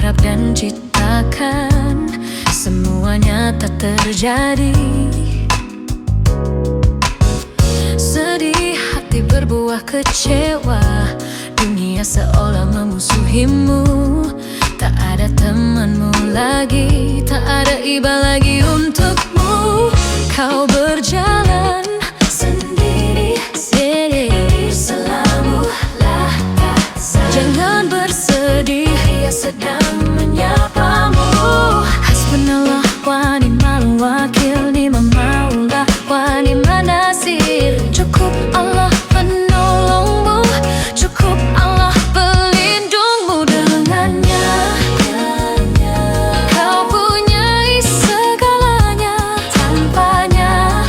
berharap dan ciptakan, semuanya tak terjadi. Sedih hati berbuah kecewa, dunia seolah memusuhimu. Tak ada temanmu lagi, tak ada iba lagi untukmu. Kau berjalan sendiri, bersamamu lah tak salah. Jangan bersedih, ia sedang menyapamu. Hasbunallah wa ni'mal wakil, ni'mal maula wa ni'man nasir. Cukup Allah penolongmu, cukup Allah pelindungmu. Dengannya kau punyai segalanya, tanpanya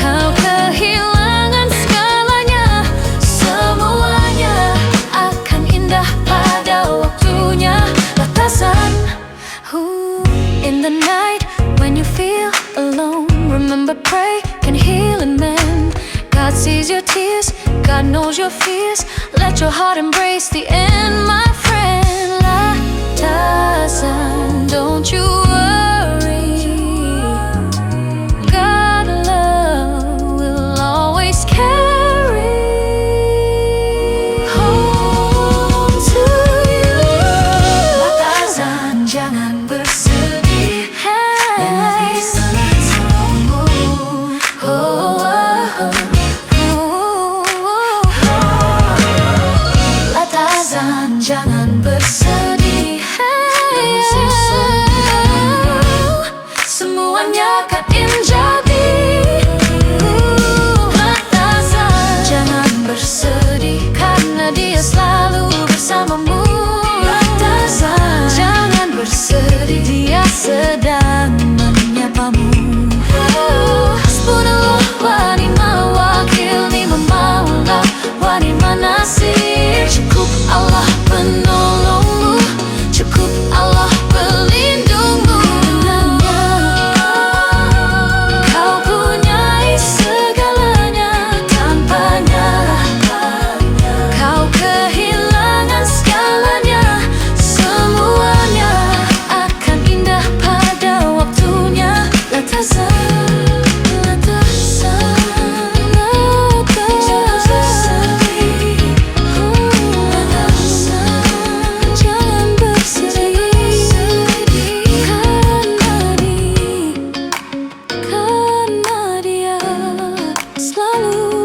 kau kehilangan segalanya. Semuanya akan indah pada waktunya. Batasan in the night when you feel alone, remember pray can heal and mend. God sees your tears, God knows your fears. Let your heart embrace the end, my friend. La Tazan, don't you worry. God love will always carry home to you. La Tazan, jangan bersedih, nanti selalu jangan bersedih, semuanya akan jadi. Latazan, jangan bersedih karena dia selalu bersamamu. Latazan, jangan bersedih, dia sedang menyapamu. Hasbunallah wa ni'mal wakil, ni'mal maula wa ni'man nasir. Cukup Allah penolongmu, cukup Allah pelindungmu. Kau punyai segalanya, tanpanya kau kehilangan segalanya. Semuanya akan indah pada waktunya. Latazan,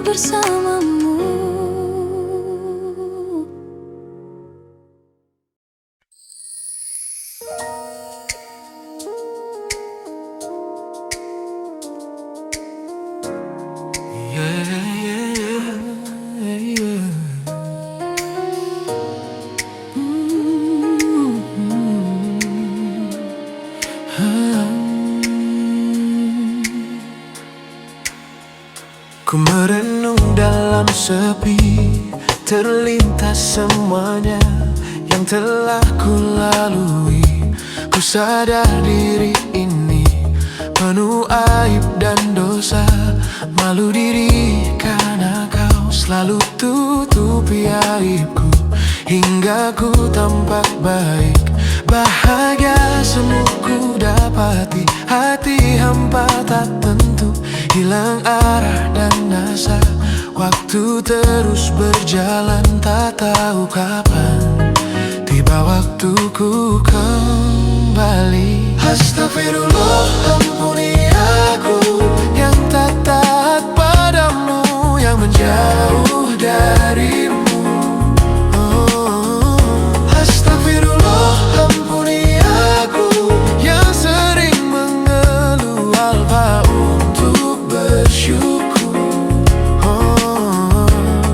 bersamamu. Ku merenung dalam sepi, terlintas semuanya yang telah ku lalui. Ku sadar diri ini penuh aib dan dosa. Malu diri karena kau selalu tutupi aibku, hingga ku tampak baik. Bahagia semu ku dapati, hati hampa tak tentu, hilang arah dan asa. Waktu terus berjalan, tak tahu kapan tiba waktuku kembali. Astagfirullah, ampuni aku yang tak taat padamu, yang menjauh darimu. Astagfirullah, ampuni aku yang sering mengeluh alfa untuk bersyukur.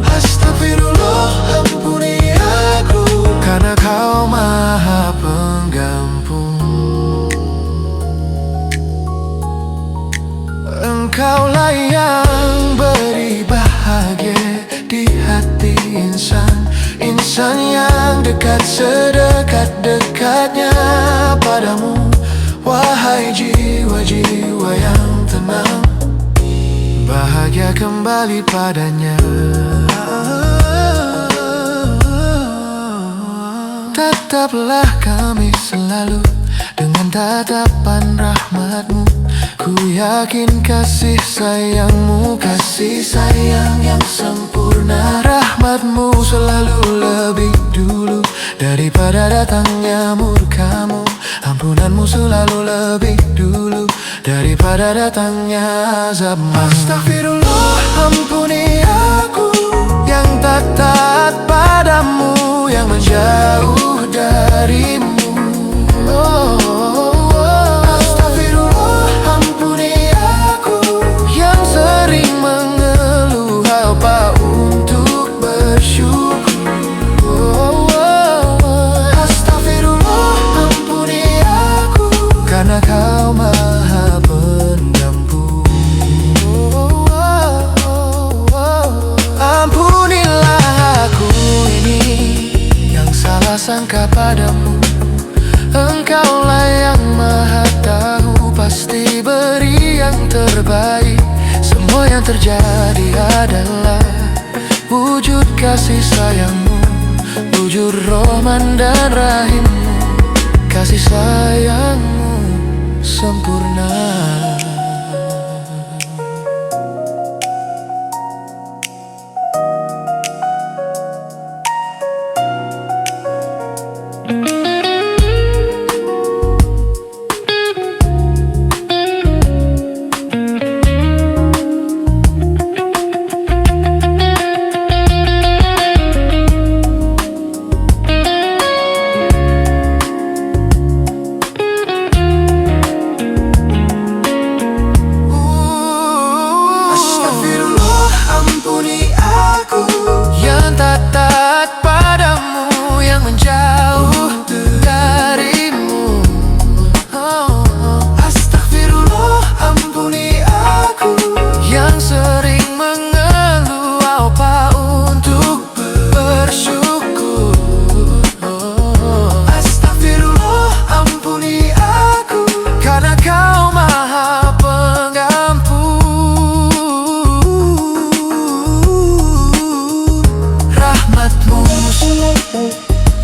Astagfirullah, ampuni aku karena kau maha penggampun. Engkaulah yang beri bahagia di hati insan, insan yang dekat sedekat-dekatnya padamu. Wahai jiwa-jiwa yang tenang, bahagia kembali padanya. Tetaplah kami selalu dengan tatapan rahmat-Mu. Ku yakin kasih sayang-Mu, kasih sayang yang sempurna. Rahmat-Mu selalu lebih dulu daripada datangnya murka-Mu. Ampunan-Mu selalu lebih dulu daripada datangnya azab-Mu. Astagfirullah, ampuni aku yang tak taat padamu, yang menjauh darimu. Astagfirullah, ampuni aku yang sering mengeluh apa untuk bersyukur. Astagfirullah, ampuni aku karena Kau Maha Pengampun. Ampunilah aku ini yang salah sangka padamu. Engkaulah yang Maha Tahu, pasti beri yang terbaik. Semua yang terjadi adalah wujud kasih sayang-Mu, wujud Rahman dan Rahim-Mu. Kasih sayang-Mu sempurna.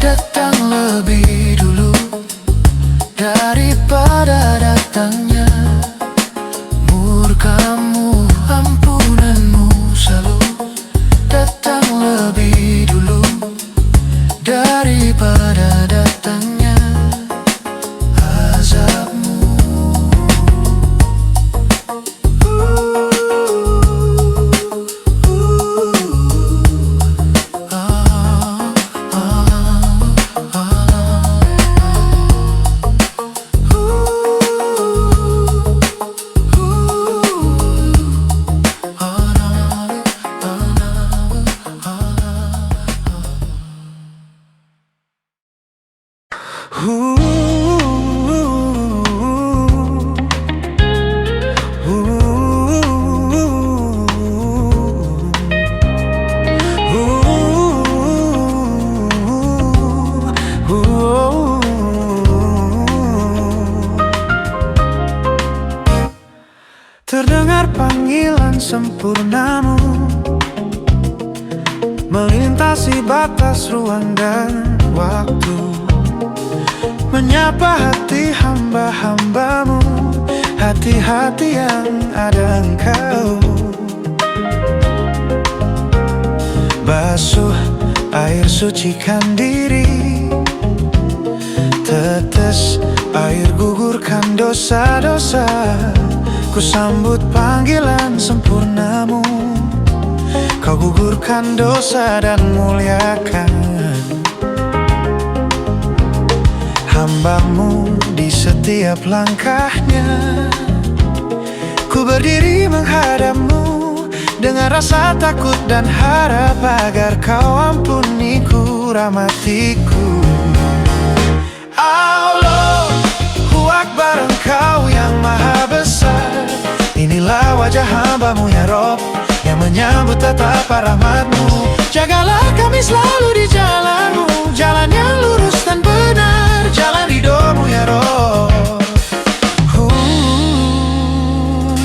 Datang lebih dulu daripada datangnya murka-Mu. Ampunan-Mu selalu datang lebih dulu daripada datangnya azab-Mu. Terdengar panggilan sempurna-Mu melintasi batas ruang dan waktu, menyapa hati hamba-hamba-Mu, hati-hati yang ada Engkau. Basuh air sucikan diri, tetes air gugurkan dosa-dosa. Ku sambut panggilan sempurna-Mu, Kau gugurkan dosa dan muliakan hamba-Mu di setiap langkahnya. Ku berdiri menghadap-Mu dengan rasa takut dan harap agar Kau ampuniku, rahmatiku. Allahu Akbar, Engkau yang Maha Besar. Inilah wajah hamba-Mu ya Rob, yang menyambut tatapan rahmat-Mu. Jagalah kami selalu di jalan-Mu, jalan yang lurus dan benar, jalan ridho-Mu ya Rob.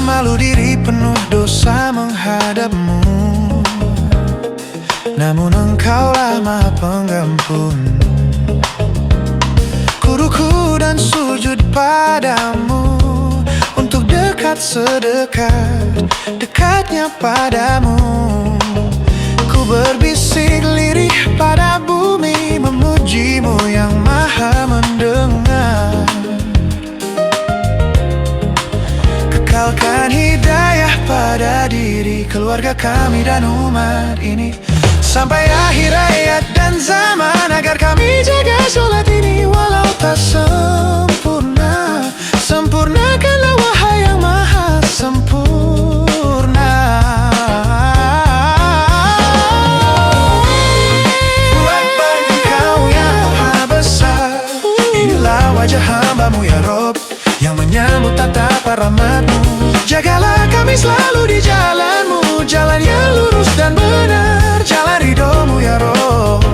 Malu diri penuh dosa menghadap-Mu, namun Engkaulah Maha Pengampun. padamu, untuk dekat sedekat dekatnya padamu. Ku berbisik lirih pada bumi, memujimu yang maha mendengar. Kekalkan hidayah pada diri, keluarga kami dan umat ini, sampai akhir hayat dan zaman, agar kami jaga sholat ini. Walau tak sempurna, sempurnakanlah wahai yang maha sempurna. Allahu Akbar, Engkau yang maha besar. Inilah wajah hamba-Mu ya Rob, yang menyambut tatapan rahmat-Mu. Jagalah kami selalu di jalan-Mu, jalan yang lurus dan benar, jalan ridho-Mu ya Rob,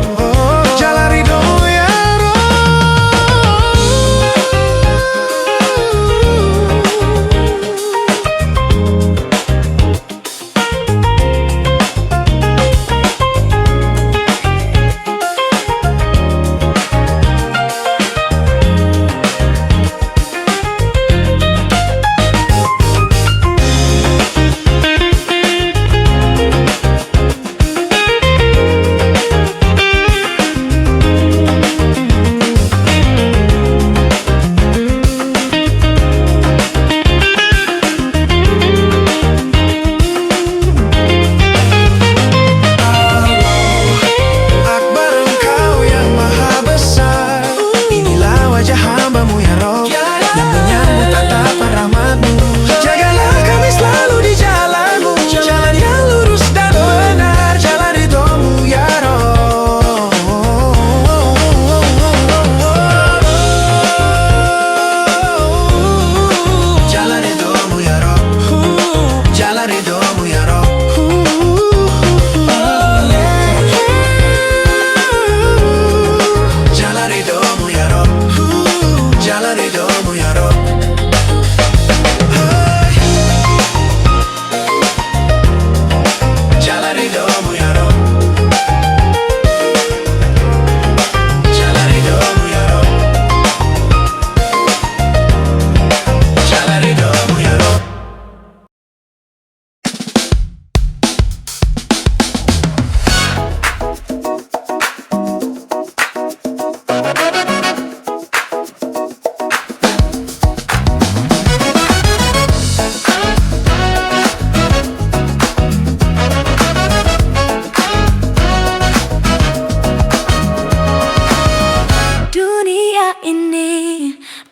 jalan ridho-Mu ya Rob.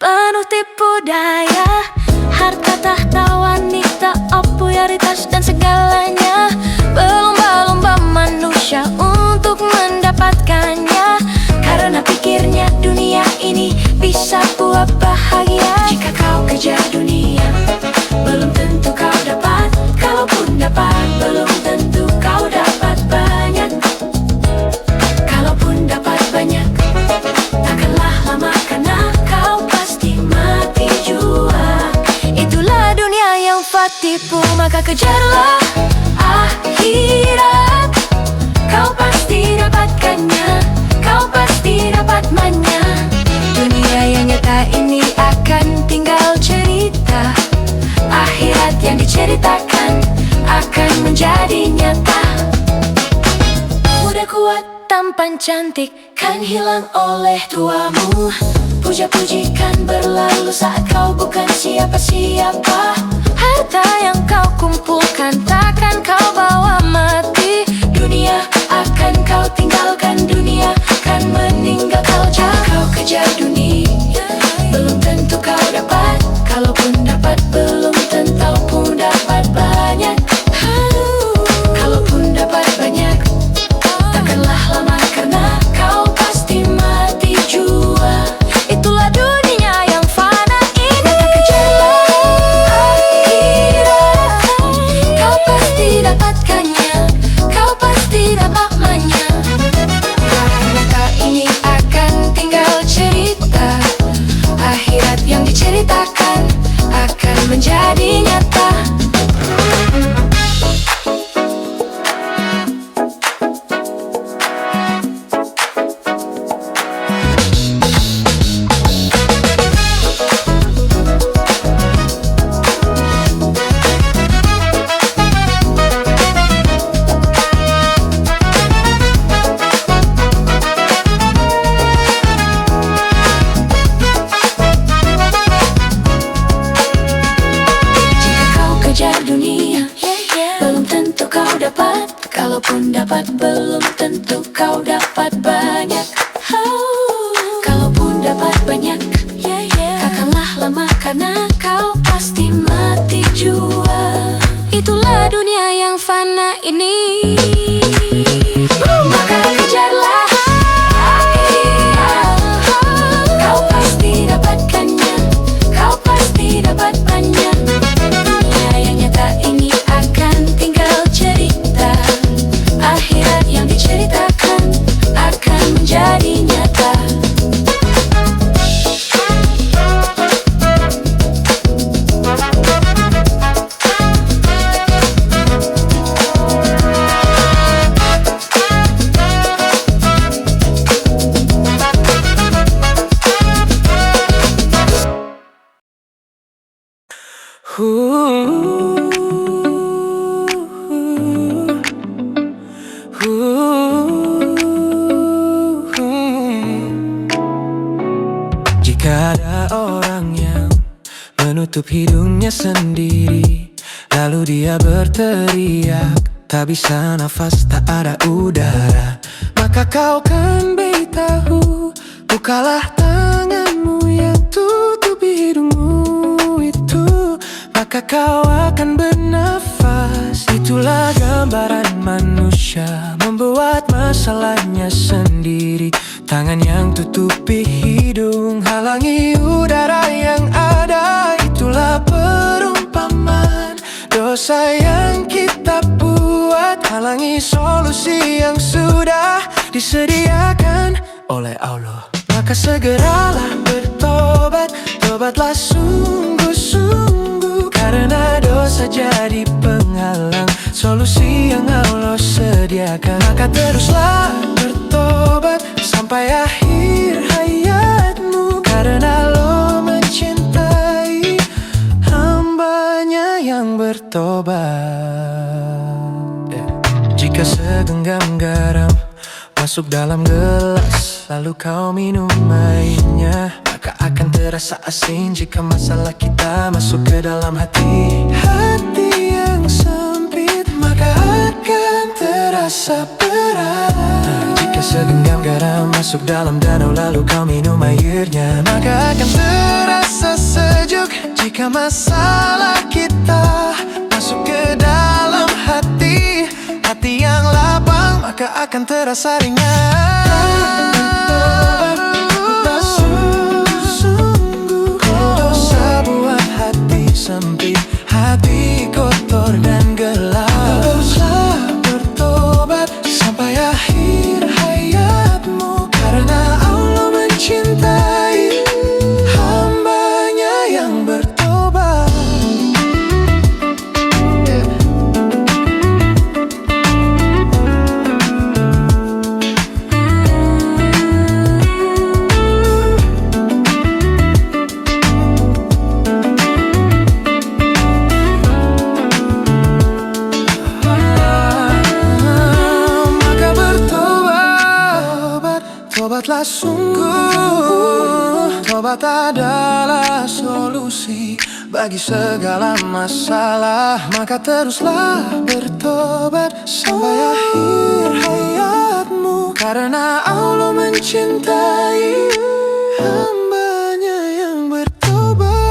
Penuh tipu daya, harta tahta wanita, popularitas dan segalanya. Berlomba-lomba manusia untuk mendapatkannya, karena pikirnya dunia ini bisa buat bahagia. Jika kau kejar dunia, belum tentu kau dapat. Kalaupun dapat, belum tentu kau dapat banyak. Kalaupun dapat banyak, takkanlah lama karena kau pasti mati jua. Itulah dunia yang tipu, maka kejarlah akhirat. Kau pasti dapatkannya, kau pasti dapat manya. Dunia yang nyata ini akan tinggal cerita, akhirat yang diceritakan akan menjadi nyata. Muda kuat tampan cantik kan hilang oleh tuamu. Puja-pujikan berlalu saat kau bukan siapa-siapa. Harta yang kau kumpulkan takkan kau bawa mati. Dunia akan kau tinggalkan, dunia akan meninggal kau. Jika kau kejar dunia, belum tentu kau dapat. Kalaupun dapat, belum tentu pun dapat banyak. Kalaupun dapat banyak, takkanlah lama karena kau pasti mati jua. Itulah dunia yang fana ini, maka kejarlah akhirat. Kau pasti dapatkannya, kau pasti dapat manya. Harta ini akan tinggal cerita, dapat belum tentu kau dapat banyak. Kalaupun dapat banyak, takkanlah lama karena kau pasti mati jua. Itulah dunia yang fana ini. Maka kejarlah, kau pasti dapatkannya. Kau pasti dapat banyak. Dunia yang nyata ini akan tinggal cerita. Akhirat yang diceritakan akan menjadi nyata. Jika ada orang yang menutup hidungnya sendiri, lalu dia berteriak, tak bisa nafas, tak ada udara, maka kau kan beritahu, bukalah tanganmu yang tutupi hidungmu itu, maka kau akan bernafas. Itulah gambaran manusia membuat masalahnya sendiri. Tangan yang tutupi hidung, halangi udara yang ada. Itulah perumpamaan dosa yang kita buat, halangi solusi yang sudah disediakan oleh Allah. Maka segeralah bertobat, tobatlah sungguh-sungguh, karena dosa jadi penghalang solusi yang Allah sediakan. Maka teruslah bertobat sampai akhir hayatmu, karena Allah mencintai hambanya yang bertobat. Jika segenggam garam masuk dalam gelas, lalu kau minum airnya, maka akan terasa asin. Jika masalah kita masuk ke dalam hati, hati yang sempit, maka akan terasa berat. Jika segenggam garam masuk dalam danau, lalu kau minum airnya, maka akan terasa sejuk. Jika masalah kita masuk ke dalam hati, hati yang lapang, maka akan terasa ringan. Sungguh dosa buat hati sempit, hati kotor dan gelap. Teruslah bertobat sampai akhir hayatmu, karena Allah mencintai hambanya yang bertobat. Tobatlah sungguh, tobat adalah solusi bagi segala masalah. Maka teruslah bertobat sampai akhir hayatmu, karena Allah mencintai hambanya yang bertobat.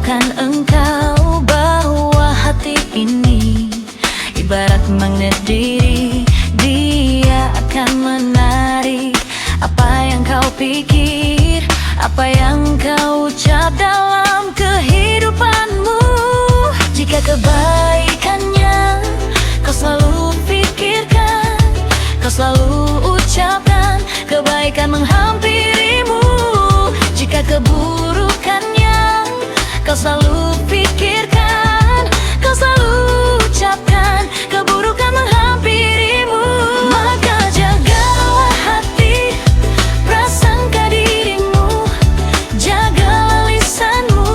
Tahukah engkau bahwa hati ini ibarat magnet diri, dia akan menarik apa yang kau pikir, apa yang kau ucap dalam kehidupanmu. Jika kebaikannya kau selalu pikirkan, kau selalu ucapkan, kebaikan menghampirimu. Jika keburukannya kau selalu pikirkan, kau selalu ucapkan, keburukan menghampirimu. Maka jagalah hati, prasangka dirimu, jagalah lisanmu.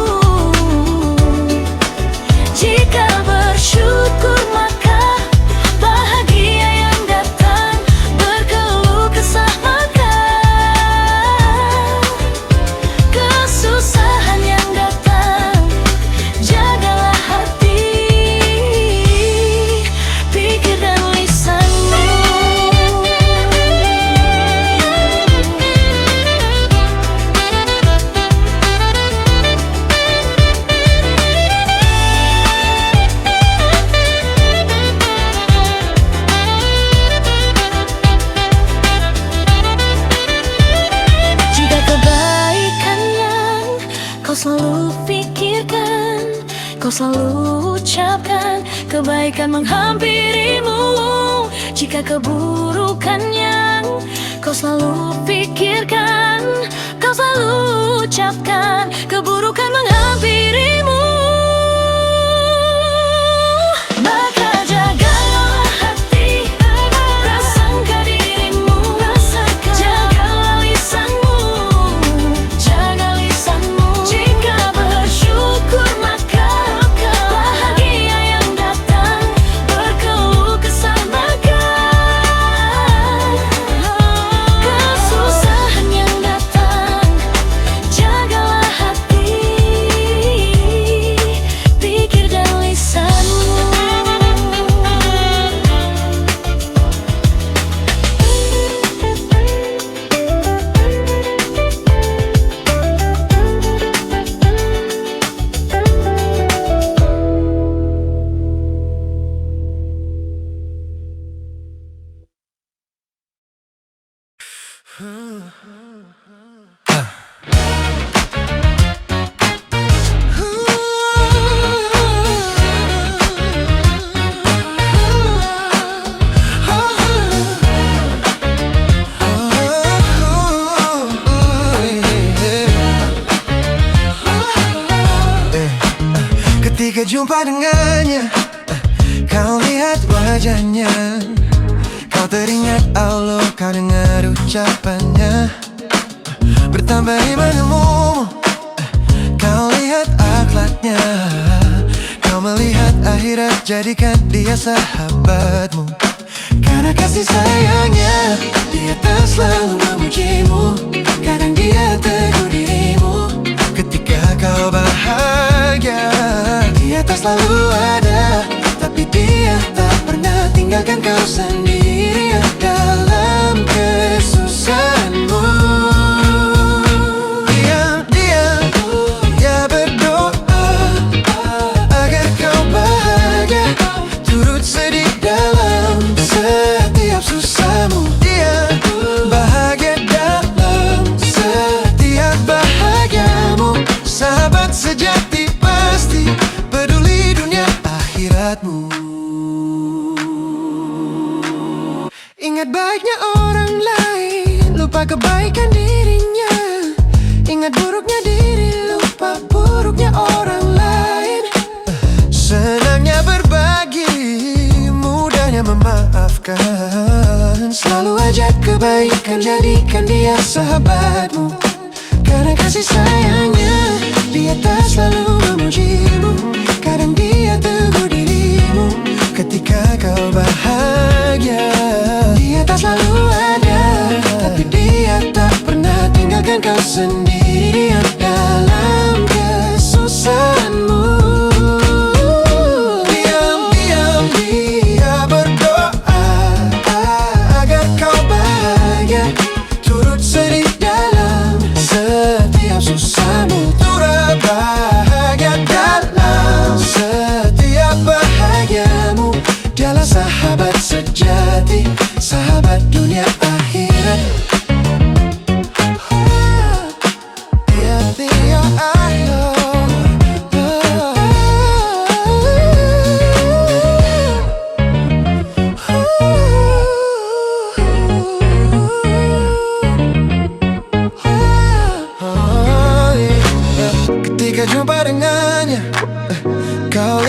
Jika bersyukur maka bahagia yang datang, berkeluh kesah maka kesusahan yang datang. Jagalah hati, pikir dan lisanmu. Jika kebaikan yang kau selalu pikirkan, kau selalu ucapkan, kebaikan menghampirimu. Jika keburukan yang kau selalu pikirkan, kau selalu ucapkan, keburukan menghampirimu. Maka jagalah hati, prasangka dirimu, jagalah lisanmu, jaga lisanmu. Jika bersyukur maka bahagia yang datang, berkeluh kesah maka kesusahan yang datang. Jagalah hati, pikir dan lisanmu. Ketika jumpa dengannya, kau lihat wajahnya, kau teringat Allah, kau dengar ucapannya. Bertambah iman ilmumu, kau lihat akhlaknya, kau melihat akhirat, jadikan dia sahabatmu. Karena kasih sayangnya, dia tak selalu memujimu, kadang dia tegur dirimu. Ketika kau bahagia, dia tak selalu ada, tapi dia tak pernah tinggalkan kau sendirian dalam kesusahanmu. Diam-diam dia berdoa agar kau bahagia, turut sedih dalam setiap susahmu. Dia bahagia dalam setiap bahagiamu. Sahabat sejati pasti peduli dunia akhiratmu. Ingat baiknya orang lain, lupa kebaikan dirinya. Ingat buruknya diri, lupa buruknya orang lain. Senangnya berbagi, mudahnya memaafkan. Selalu ajak kebaikan, jadikan dia sahabatmu. Karena kasih sayangnya, dia tak selalu memujimu, kadang dia tegur dirimu. Ketika kau bahagia, dia tak selalu ada, tapi dia tak pernah tinggalkan kau sendirian dalam kesusahanmu. Diam-diam dia berdoa agar kau bahagia, turut sedih dalam setiap susahmu. Turut bahagia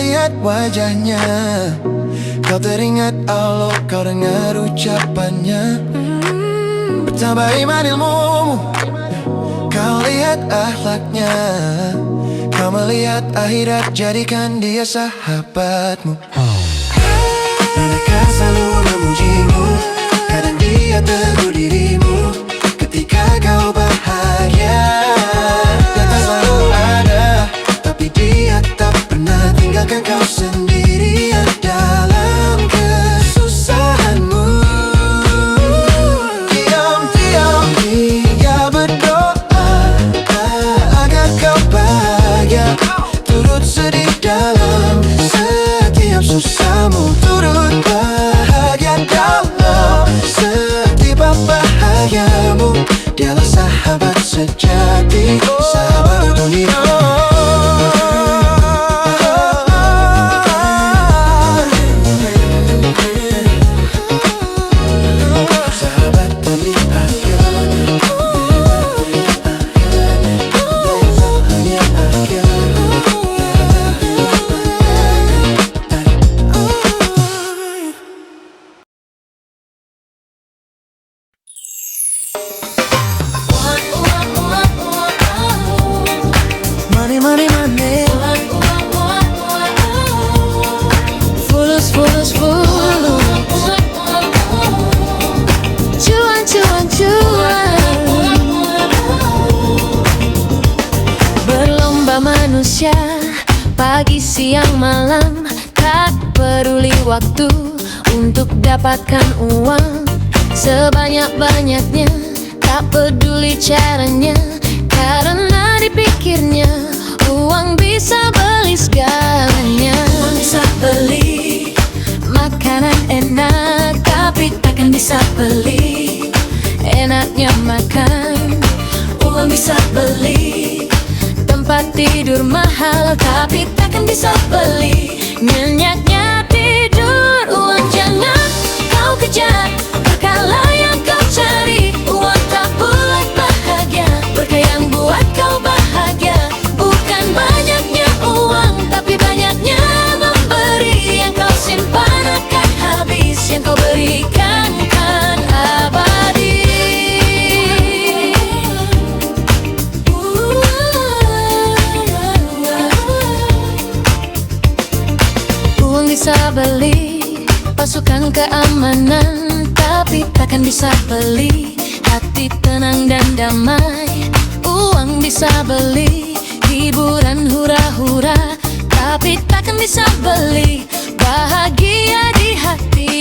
lihat wajahnya, kau teringat Allah, kau dengar ucapannya. Bertambah iman ilmumu, kau lihat akhlaknya, kau melihat akhirat, jadikan dia sahabatmu. Mereka selalu memujimu, kadang dia tegur dirimu. Ketika kau bahagia, dia tak selalu ada, tapi dia tak pernah tinggalkan kau sendirian dalam kesusahanmu. Diam-diam dia berdoa agar kau bahagia, turut sedih dalam setiap susahmu, turut bahagia dalam setiap bahagiamu. Dialah sahabat sejati, sahabat dunia. Sahabat dunia. Money, money, money. Fulus, fulus, fulus. Cuan, cuan, cuan. Berlomba manusia, pagi, siang, malam, tak peduli waktu untuk dapatkan uang sebanyak-banyaknya, tak peduli caranya, karena dipikirnya uang bisa beli segalanya. Uang bisa beli makanan enak, tapi takkan bisa beli enaknya makan. Uang bisa beli tempat tidur mahal, tapi takkan bisa beli nyenyaknya tidur. Uang jangan kau kejar, berkala yang kau cari. Uang tak buat bahagia, berkah yang buat kau bahagia. Bukan banyaknya uang, tapi banyaknya memberi. Yang kau simpan akan habis, yang kau berikan kan abadi. Uang bisa beli pasukan keamanan, tapi takkan bisa beli hati tenang dan damai. Uang bisa beli hiburan hura-hura, tapi takkan bisa beli bahagia di hati.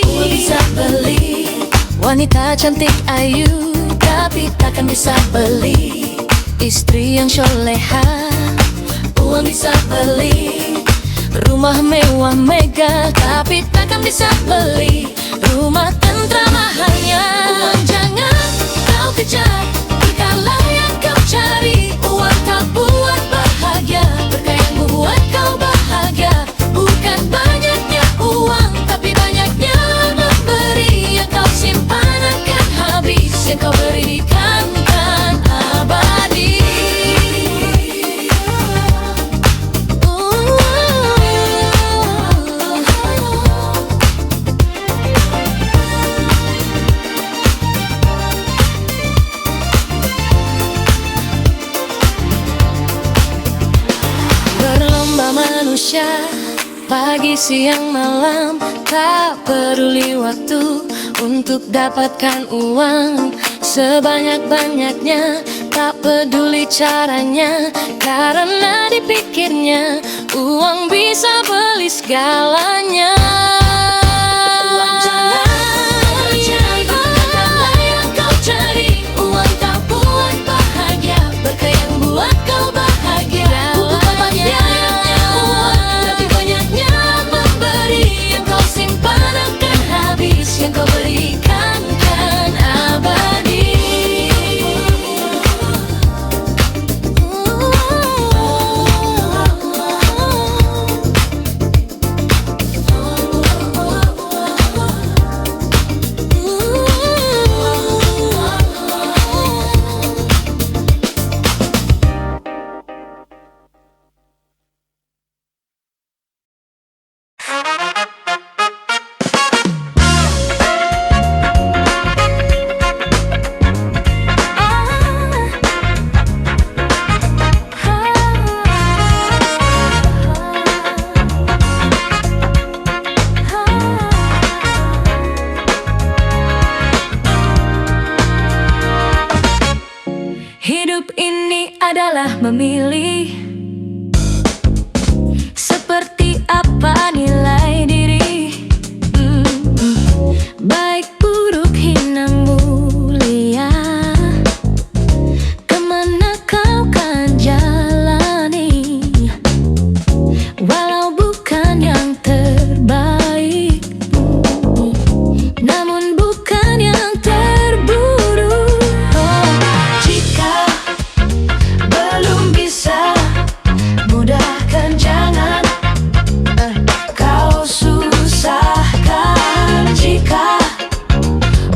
Uang bisa beli wanita cantik ayu, tapi takkan bisa beli istri yang soleha. Uang bisa beli rumah mewah mega, tapi takkan bisa beli rumah tentram mahalnya. Uang jangan kau kejar, berkala yang kau cari. Uang tak buat bahagia, berkah yang buat kau bahagia. Bukan banyaknya uang, tapi banyaknya memberi. Yang kau simpan akan habis, yang kau berikan kan abadi. Manusia, pagi, siang, malam, tak peduli waktu untuk dapatkan uang sebanyak-banyaknya, tak peduli caranya, karena dipikirnya uang bisa beli segalanya. Uang jangan cari, berkala yang kau cari. Uang tak buat bahagia, berkah yang buat kau bahagia. Bukan banyaknya uang, tapi banyaknya memberi. Yang kau simpan akan habis, yang kau berikan kan abadi. memilih seperti apa nilai diri, baik buruk hina mulia, kemana kau kan jalani, walau bukan yang terbaik, namun bukan yang terburuk. Jika belum bisa, mudahkan, jangan kau susahkan. Jika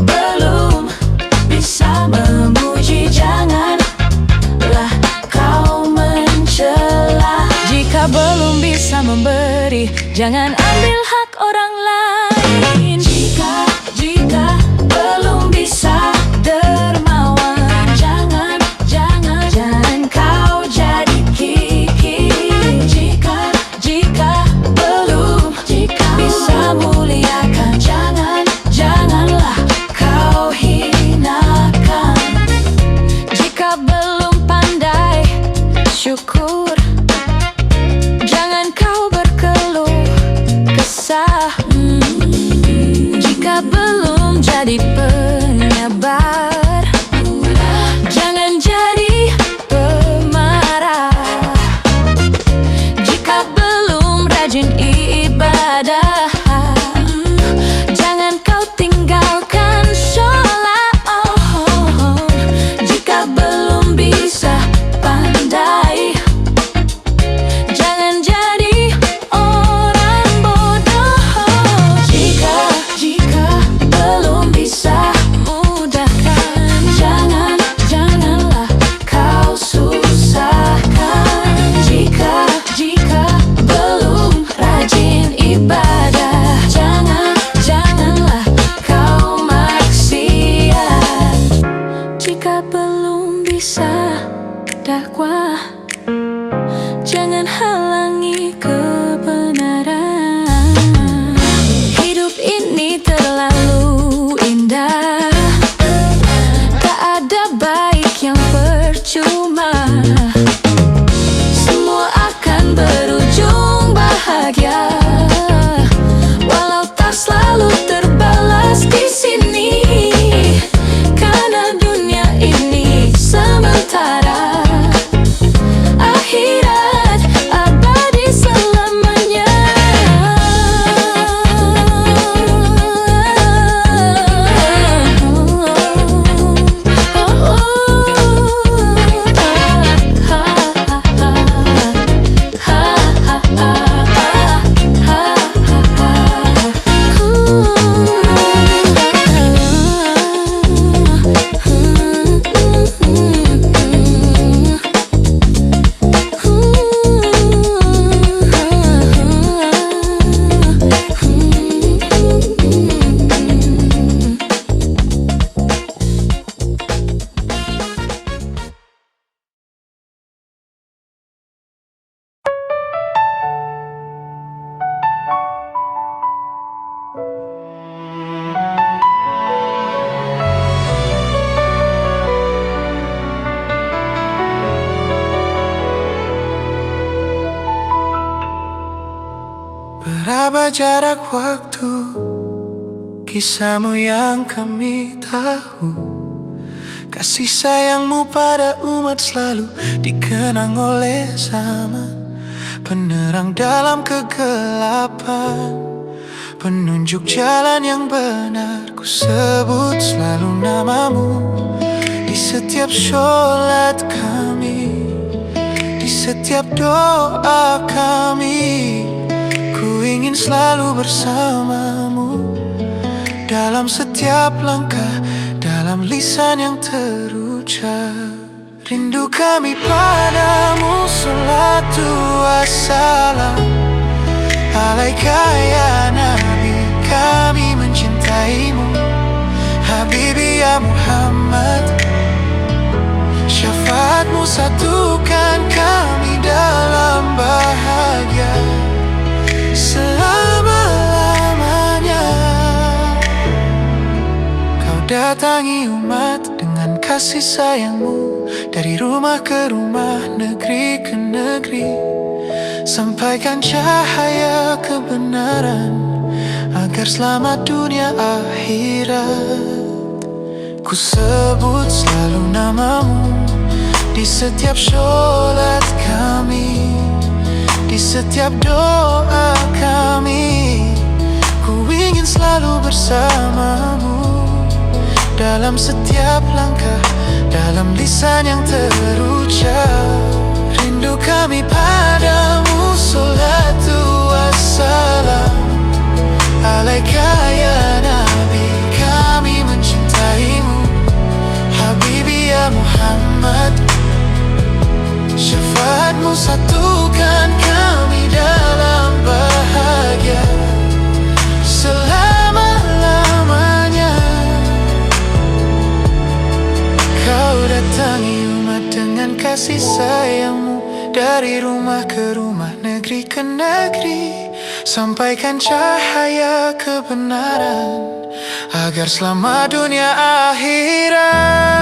belum bisa memuji, janganlah kau mencela. Jika belum bisa memberi, jangan ambil hak orang lain. Jika belum bisa dermawan, jangan kau jadi kiki. Jika belum bisa muliakan, janganlah kau hinakan. Jika belum pandai syukur, jangan kau berkeluh kesah. Jika belum jadi penyabar, jangan jadi pemarah. Jika belum rajin ibadah, jangan kau tinggalkan sholat. Jika belum bisa pandai, jangan jadi orang bodoh. Jika belum bisa, mudahkan, janganlah kau susahkan. Jika belum rajin ibadah, janganlah kau maksiat. Jika belum bisa dakwah, jangan halangi kebenaran. Hidup ini terlalu indah, tak ada baik yang percuma. Semua akan berujung bahagia, walau tak selalu terbalas di sini. Karena dunia ini sementara, akhirat abadi selamanya. Berapa jarak waktu, kisahmu yang kami tahu. Kasih sayangmu pada umat selalu dikenang oleh zaman. Penerang dalam kegelapan, penunjuk jalan yang benar. Ku sebut selalu namamu di setiap sholat kami, di setiap doa kami. Ku ingin selalu bersamamu dalam setiap langkah, dalam lisan yang terucap. Rindu kami padamu, salatu wassalam alaika ya Nabi. Kami mencintaimu, Habibi ya Muhammad. Syafaatmu satukan kami dalam bahagia selama-lamanya. Kau datangi umat dengan kasih sayangmu Dari rumah ke rumah, negeri ke negeri, sampaikan cahaya kebenaran agar selamat dunia akhirat. Ku sebut selalu namamu di setiap sholat kami, di setiap doa kami. Ku ingin selalu bersamamu dalam setiap langkah, dalam lisan yang terucap. Rindu kami padamu, salatu wassalam alaika ya Nabi. Kami mencintaimu, Habibi ya Muhammad. Syafaatmu satukan kami dalam bahagia selama-lamanya. Kau datangi umat dengan kasih sayangmu, dari rumah ke rumah, negeri ke negeri, sampaikan cahaya kebenaran agar selamat dunia akhirat.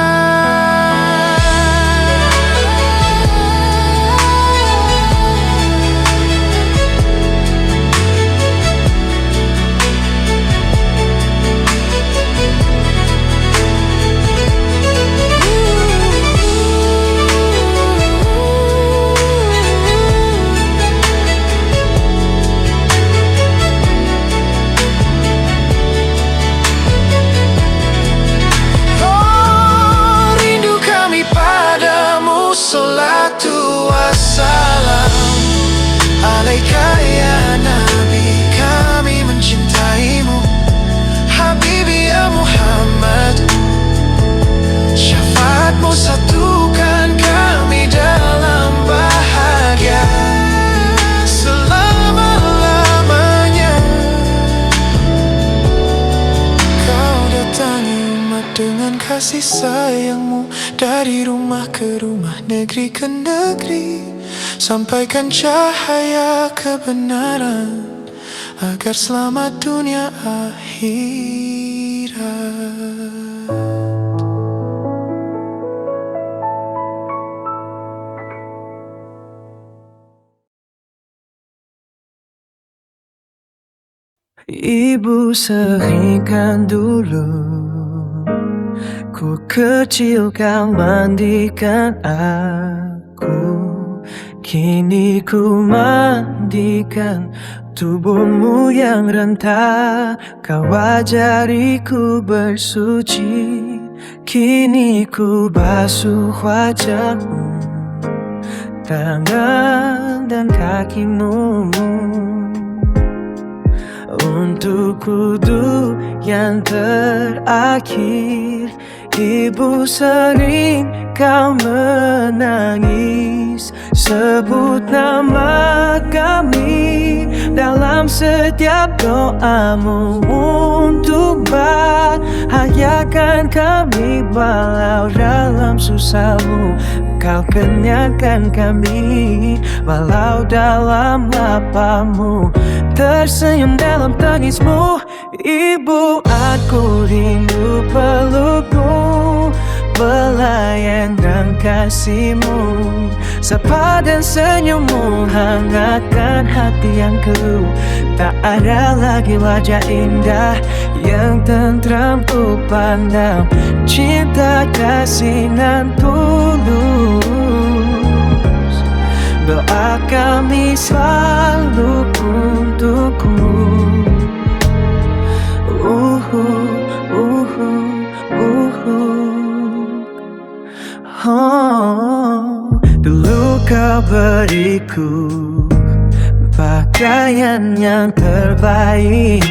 Salatu wassalam alaika ya Nabi. Kami mencintaimu, Habibi ya Muhammad. Syafaatmu satukan kami dalam bahagia selama-lamanya. Kau datangi umat dengan kasih sayangmu, dari rumah ke rumah, negeri ke negeri, sampaikan cahaya kebenaran agar selamat dunia akhirat. Ibu seringkan dulu ku kecil kau mandikan aku. Kini ku mandikan tubuhmu yang rentah. Kau ajariku bersuci. Kini ku basuh wajahmu, tangan dan kakimu, untuk wudu yang terakhir. Ibu sering kau menangis, sebut nama kami dalam setiap doamu untuk bahagiakan kami. Walau dalam susahmu kau kenyangkan kami, walau dalam laparmu tersenyum dalam tangismu. Ibu, aku rindu pelukmu, pelayanan kasihmu, sapa dan senyummu hangatkan hati yang keruh. Tak ada lagi wajah indah yang tentram ku pandang, cinta kasih nan tulus. Doa kami selalu untukmu. Dulu kau beriku pakaian yang terbaik,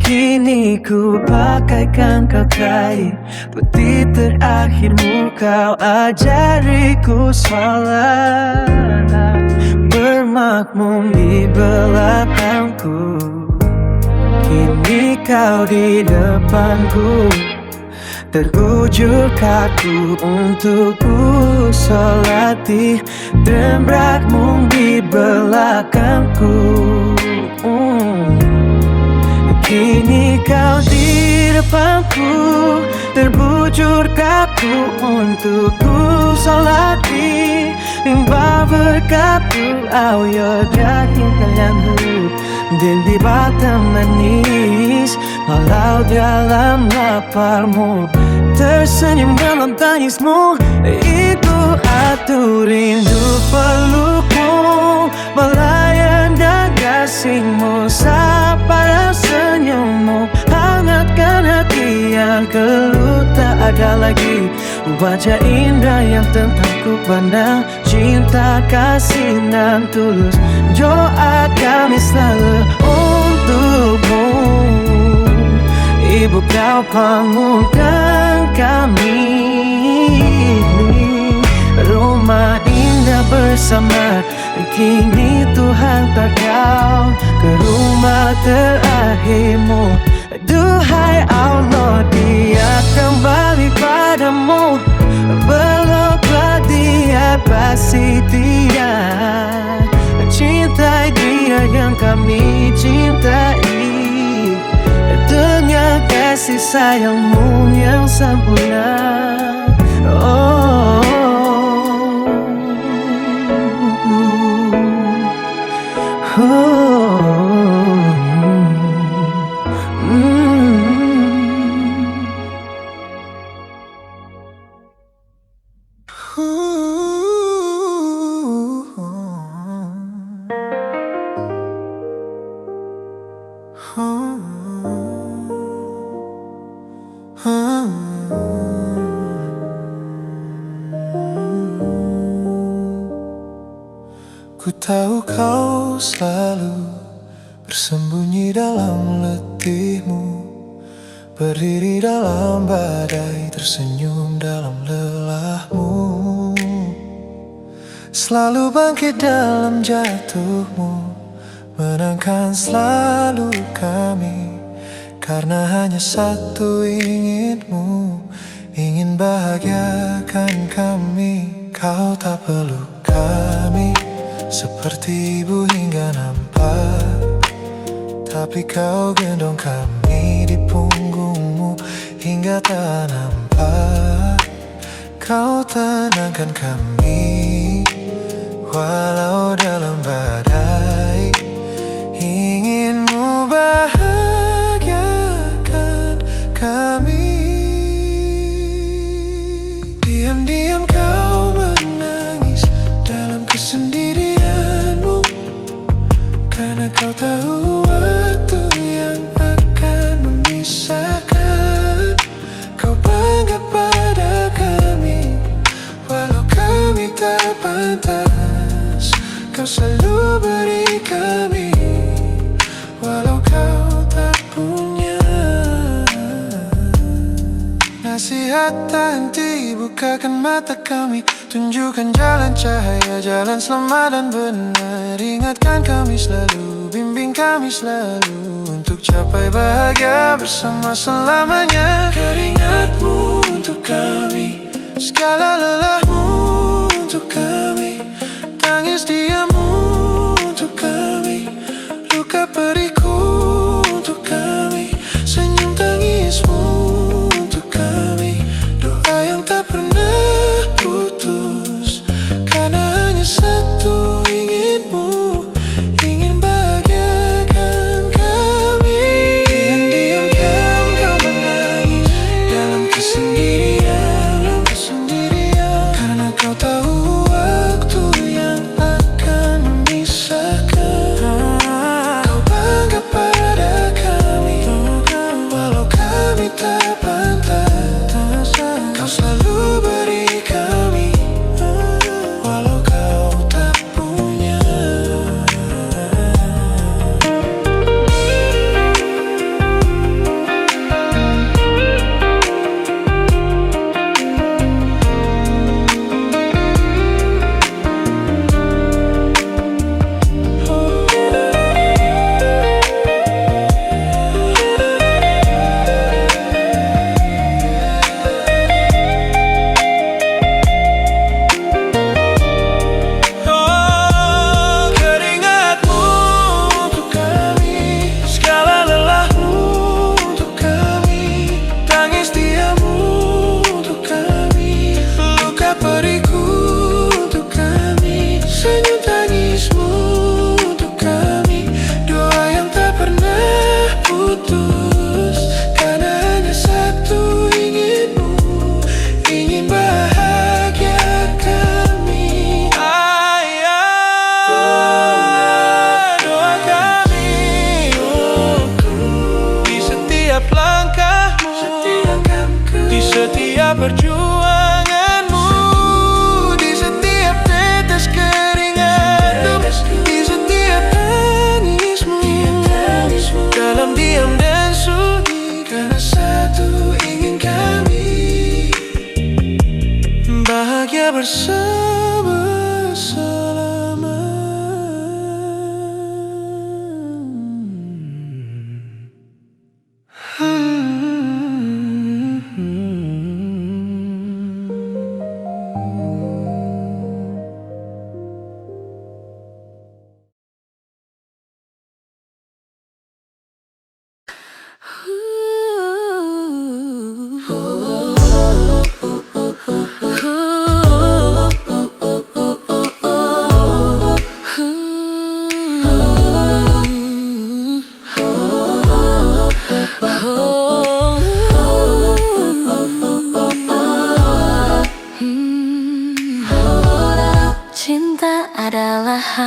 kini ku pakaikan kau kain putih terakhirmu. Kau ajariku sholat, bermakmum di belakangku. Kini kau di depanku, terujur kaku untuk ku sholati, dan bermakmum di belakangku. Kini kau di depanku, Terbujur kaku untuk ku sholat di mimbar berkatu Auyo daging kalian hu dan di batam manis Walau dalam laparmu tersenyum dalam tangismu Itu atu rindu pelukmu Melayan dan kasihmu Sapara senyummu Hangatkan hati yang keluh Tak ada lagi wajah indah yang tentang ku pandang Cinta kasih nan tulus Doa kami selalu untukmu Ibu kau bangunkan kami Rumah indah bersama Kini Tuhan tak kau ke rumah terakhirmu Duhai Allah dia kembali padamu Peluklah dia pasti dia Cintai dia yang kami cintai Dengan kasih sayangmu yang sempurna Oh, Ku tahu kau selalu bersembunyi dalam letihmu Berdiri dalam badai, tersenyum dalam lelahmu Selalu bangkit dalam jatuhmu Menangkan selalu kami Karena hanya satu inginmu Ingin bahagiakan kami Kau tak perlu kami Seperti ibu hingga nampak Tapi kau gendong kami di punggungmu Hingga tak nampak Kau tenangkan kami Walau dalam badai Inginmu bahagiakan kami Diam-diam kau menangis dalam kesendirianmu Karena kau tahu waktu yang akan memisahkan Kau bangga pada kami Walau kami tak pantas Kau selalu beri kami Walau kau tak punya Nasihat tak henti bukakan mata kami Tunjukkan jalan cahaya, jalan selamat dan benar Ingatkan kami selalu, bimbing kami selalu Untuk capai bahagia bersama selamanya Keringatmu untuk kami, segala lelahmu untuk kami Tangis diammu untuk kami, luka periku untuk kami Senyum tangismu untuk kami, doa yang tak pernah putus Karena hanya satu inginmu, ingin bahagiakan kami Diam-diam kau menangis dalam kesendirian Karena kau tahu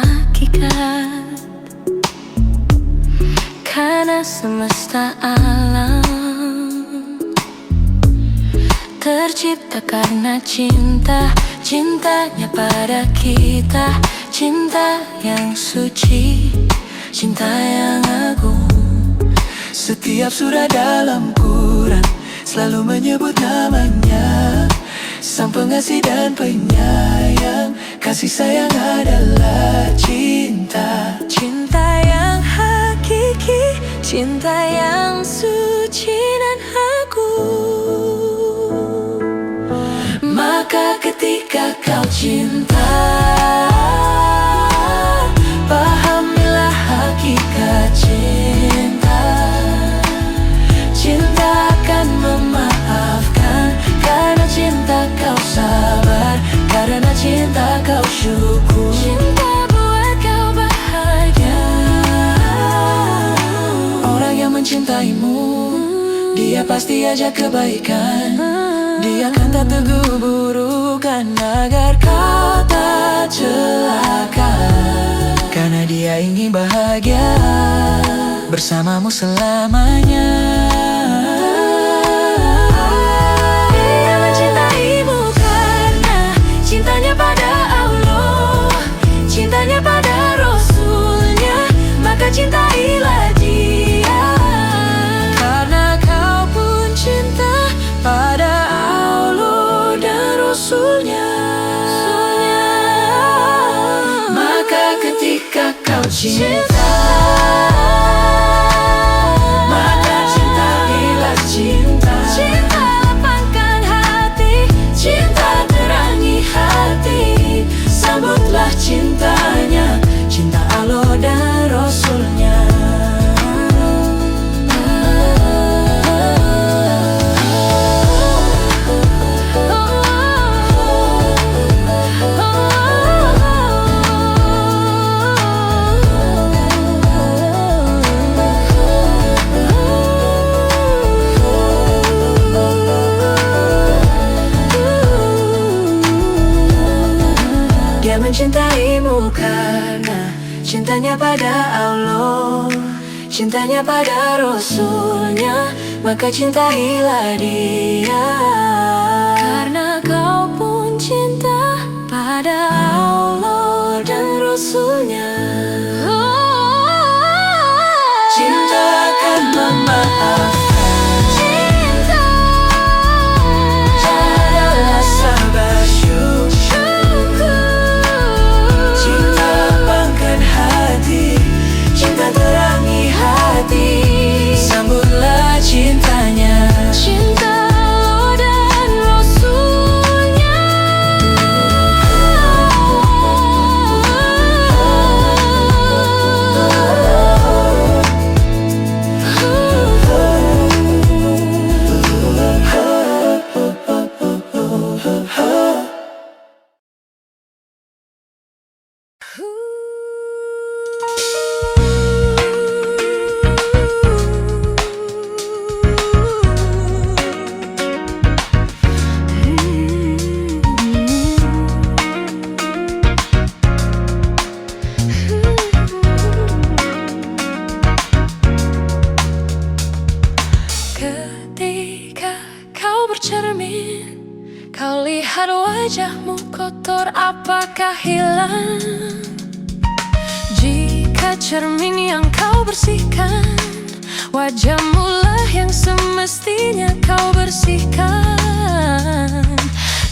hakikat, karena semesta alam tercipta karena cinta. Cintanya pada kita, cinta yang suci, cinta yang agung. Setiap surah dalam Quran selalu menyebut namanya, Sang Pengasih dan Penyayang. Kasih sayang adalah cinta, cinta yang hakiki, cinta yang suci dan agung. Maka ketika kau cinta, pahamilah hakikat cinta. Cinta akan memaafkan, karena cinta kau sabar, karena cinta kau syukur. Cinta buat kau bahagia. Orang yang mencintaimu, dia pasti ajak kebaikan. Dia akan tak teguh burukan agar kau tak celaka, karena dia ingin bahagia bersamamu selamanya. Dia mencintaimu karena cintanya pada Allah, cintanya pada Rasulnya, maka cintailah dia. Karena kau pun cinta pada Allah dan Rasulnya, maka ketika kau cinta, maka cintailah cinta. Cinta lapangkan hati, Cinta terangi hati, sambutlah cintanya, cinta Allah dan Rasulnya. Dia mencintaimu karena cintanya pada Allah, cintanya pada Rasulnya, maka cintailah dia. karena kau pun cinta pada Allah dan Rasulnya. Cinta akan memaafkan, Cinta adalah sabar syukur. Cinta lapangkan hati, cinta terangi hati, sambutlah cintanya. cinta Allah dan Rasulnya. Ketika kau bercermin, kau lihat wajahmu kotor, apakah hilang? Jika cermin yang kau bersihkan, wajahmu lah yang semestinya kau bersihkan.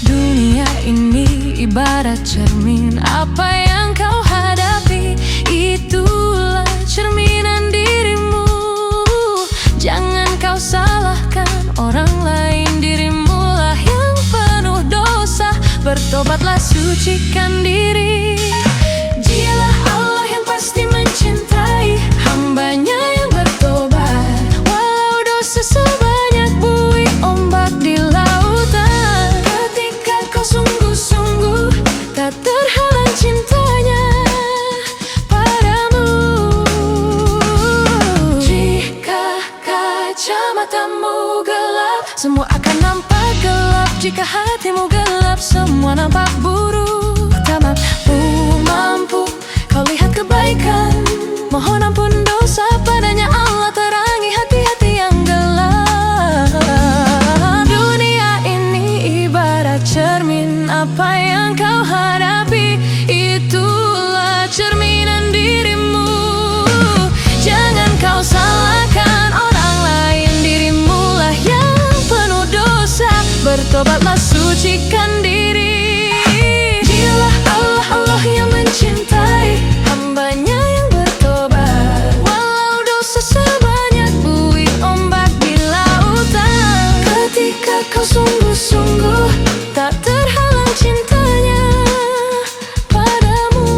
Dunia ini ibarat cermin, apa yang kau hadapi, itulah cerminan dirimu. Jangan kau salahkan orang lain, dirimu lah yang penuh dosa. Bertobatlah, sucikan diri. Dialah Allah yang pasti mencintai hambanya yang bertobat, walau dosa sebanyak buih ombak di lautan. Ketika kau sungguh-sungguh tak terhalang cintanya padamu. Jika kacamatamu gelap, semua akan nampak gelap. Jika hatimu gelap, semua nampak buruk. Tak mampu kau lihat Mohon ampun dosa padanya Allah, terangi hati-hati yang gelap. Dunia ini ibarat cermin, apa yang kau hadapi itulah cerminan dirimu. Jangan kau salahkan orang lain, dirimu lah yang penuh dosa. Bertobatlah, sucikan diri. Dialah Allah, Allah yang mencintai hambanya yang bertobat. Walau dosa sebanyak buih ombak di lautan, ketika kau sungguh-sungguh tak terhalang cintanya padamu.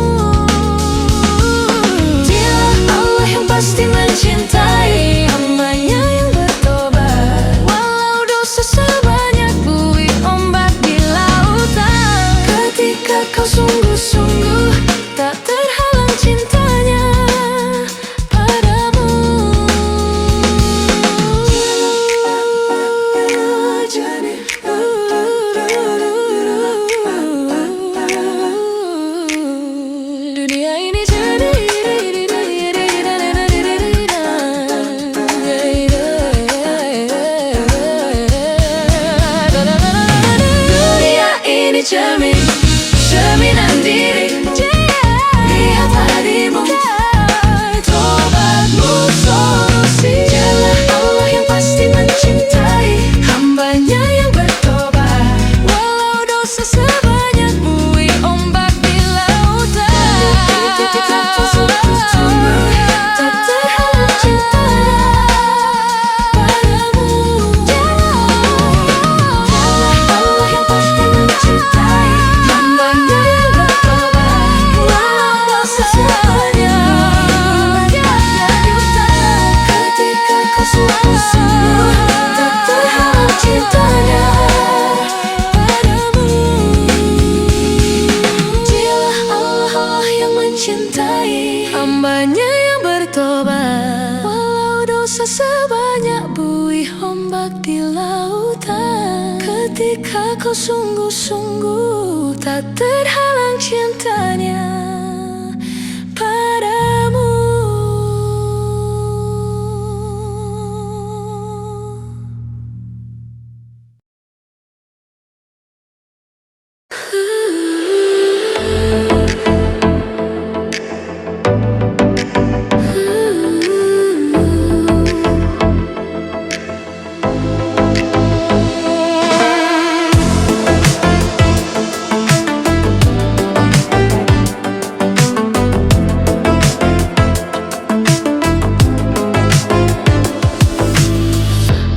Dialah Allah yang pasti mencintai hambanya yang bertobat. Walau dosa sebanyak buih ombak di lautan, ketika kau sungguh-sungguh tak terhalang cintanya padamu. Dunia ini cermin, cerminan diri. Lihat hatimu, tobatmu solusi. Dialah Allah yang pasti mencintai hambanya yang bertobat. Walau dosa sebanyak buih ombak di lautan, tak terhalang cintanya padamu. Dialah Allah yang pasti mencintai hambanya yang bertobat. Walau dosa sebanyak ketika kau sungguh-sungguh tak terhalang cintanya padamu. Dialah Allah, Allah yang mencintai hambanya yang bertobat. Walau dosa sebanyak buih ombak di lautan, ketika kau sungguh-sungguh tak terhalang cintanya padamu.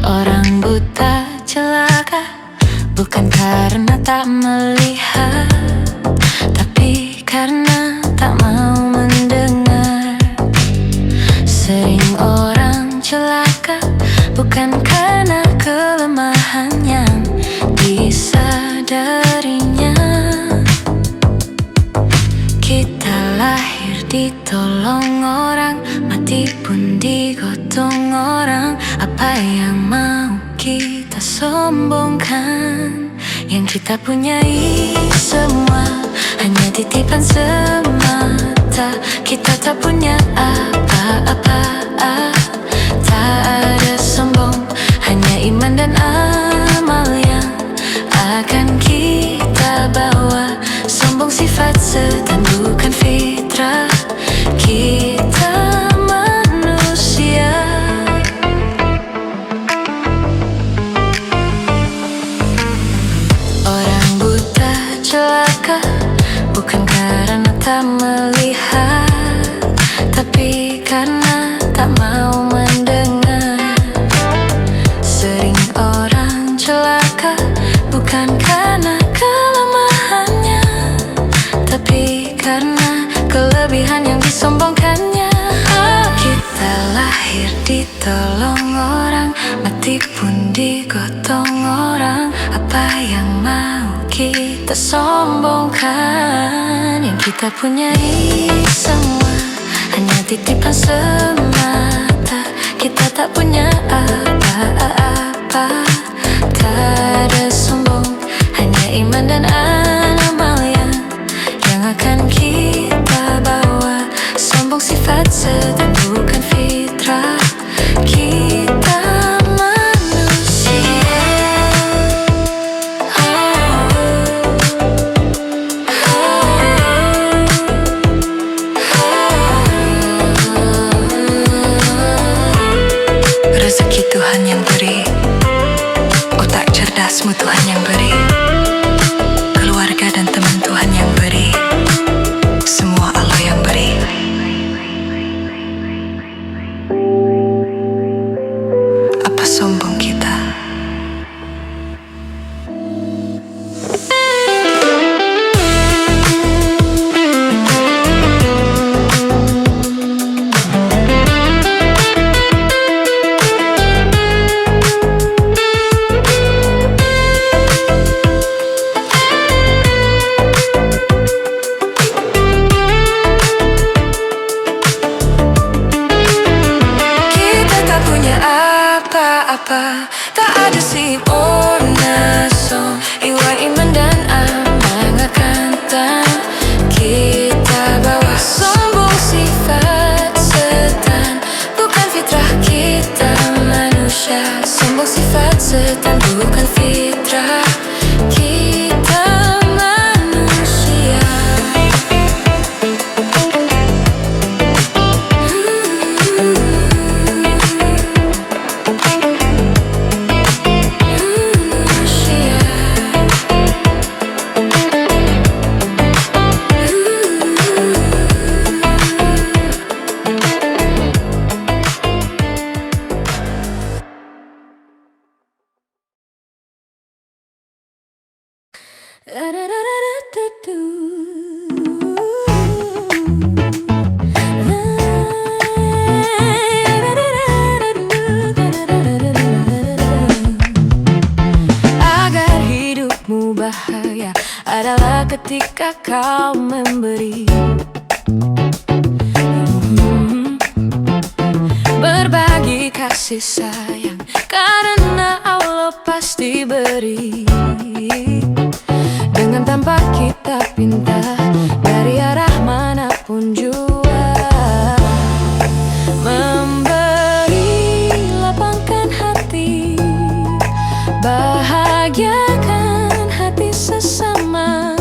Orang buta celaka bukan karena tak melihat, tapi karena tak mau mendengar. Sering orang celaka bukan karena kelemahan yang disadarinya. Kita lahir ditolong orang, mati pun digotong orang. Apa yang mau kita sombongkan? Yang kita punyai semua hanya titipan semata. Kita tak punya apa-apa, tak ada sombong, hanya iman dan amal yang akan kita bawa. Sombong sifat setan, bukan fitrah kita manusia. Orang buta celaka bukan karena tak melihat, tapi karena tak mau mendengar. Sering orang celaka bukan karena kelemahannya, tapi karena kelebihan yang disombongkannya. Kita lahir ditolong orang, mati pun digotong orang. Apa yang mau kita sombongkan? Yang kita punyai semua hanya titipan semata. Kita tak punya apa-apa, tak ada sombong, hanya iman dan amal yang akan kita bawa. Sombong sifat setan bukan fitrah kita manusia. Rezeki Tuhan yang beri, otak cerdasmu Tuhan yang beri, keluarga dan teman Tuhan yang beri, semua Allah yang beri. Apa sombong kita? Apa tak ada si monaso iwa iman dan aman akan kita bawa. Sombong sifat setan bukan fitrah kita manusia. Sombong sifat setan bukan fitrah kita manusia. Agar hidupmu bahagia adalah ketika kau memberi, berbagi kasih sayang, karena Allah pasti beri. Dengan tanpa kita pinta dari arah manapun jua, memberi lapangkan hati, bahagiakan hati sesama.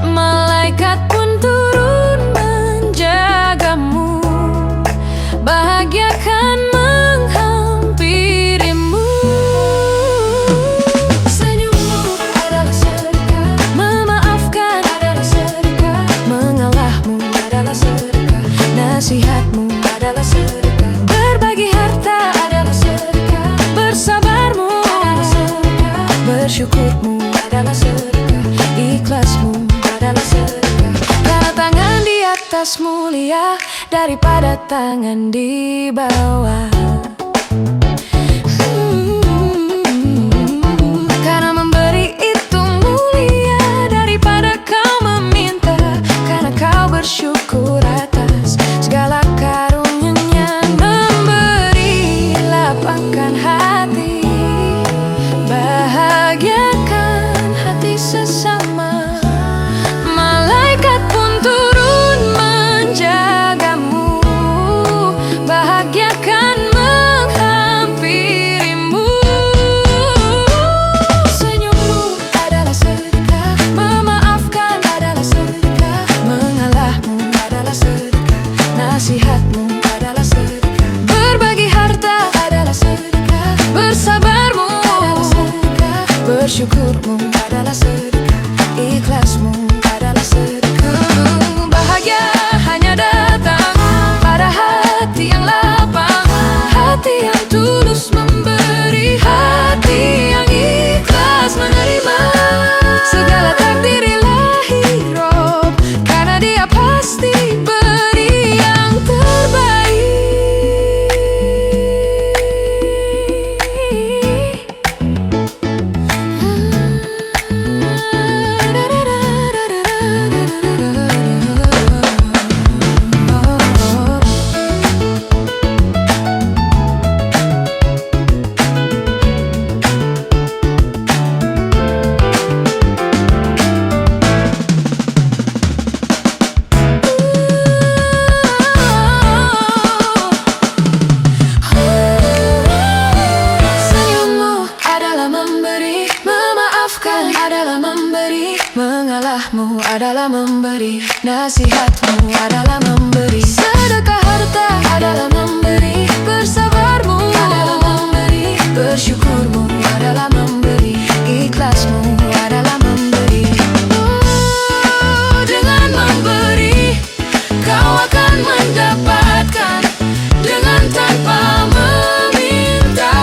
Malaikat pun turun menjagamu, bahagiakan menghampirimu. Senyummu adalah sedekah, memaafkan adalah sedekah, mengalahmu adalah sedekah, nasihatmu adalah sedekah, berbagi harta adalah sedekah, bersabarmu adalah sedekah, bersyukurmu adalah sedekah, ikhlasmu adalah sedekah. Kalau tangan di atas mulia daripada tangan di bawah. Karena memberi itu mulia daripada kau meminta, karena kau bersyukur atas segala karunia-Nya. Memberi lapangkan hati, bahagiakan hati sesama. Malaikat pun turun menjagamu, bahagiakan Nasihatmu adalah memberi, sedekah harta adalah memberi, bersabarmu adalah memberi, bersyukurmu adalah memberi, ikhlasmu adalah memberi. Dengan memberi kau akan mendapatkan dengan tanpa meminta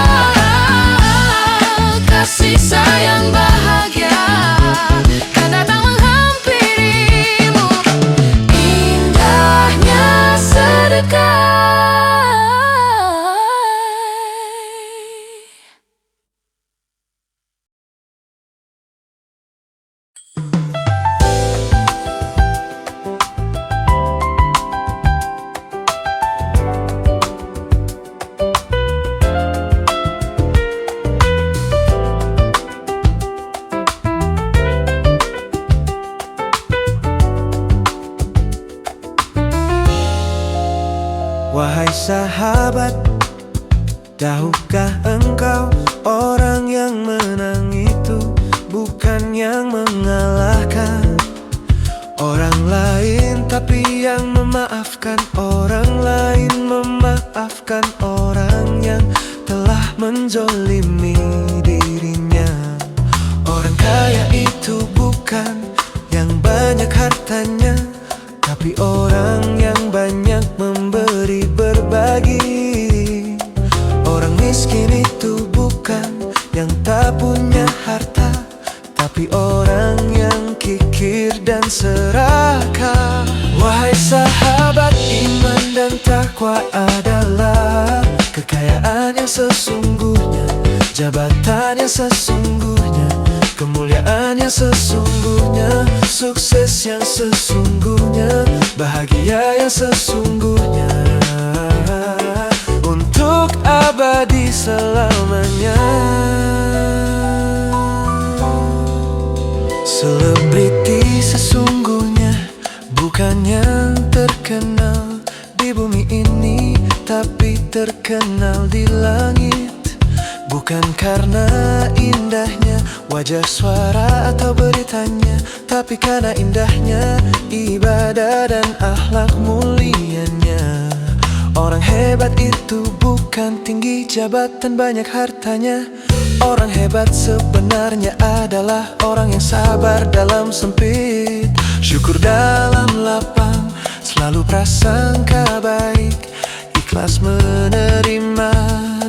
kasih sayang bahagia kan datang menghampirimu. Indahnya sedekah. Wahai sahabat, tahukah engkau orang yang menang itu bukan yang mengalahkan orang lain, tapi yang memaafkan orang lain, memaafkan orang yang telah menzolimi dirinya. Orang kaya itu bukan yang banyak hartanya, tapi orang yang banyak memberi berbagi. Orang miskin itu bukan yang tak punya harta, tapi orang yang kikir dan serakah. Wahai sahabat, iman dan takwa adalah kekayaan yang sesungguhnya, jabatan yang sesungguhnya, kemuliaan yang sesungguhnya, sukses yang sesungguhnya, bahagia yang sesungguhnya, untuk abadi selamanya. Selebriti sesungguhnya bukan yang terkenal di bumi ini, tapi terkenal di langit. Bukan karena indahnya wajah, suara, atau beritanya, tapi karena indahnya ibadah dan akhlak mulianya. Orang hebat itu bukan tinggi jabatan banyak hartanya. Orang hebat sebenarnya adalah orang yang sabar dalam sempit, syukur dalam lapang, selalu prasangka baik, ikhlas menerima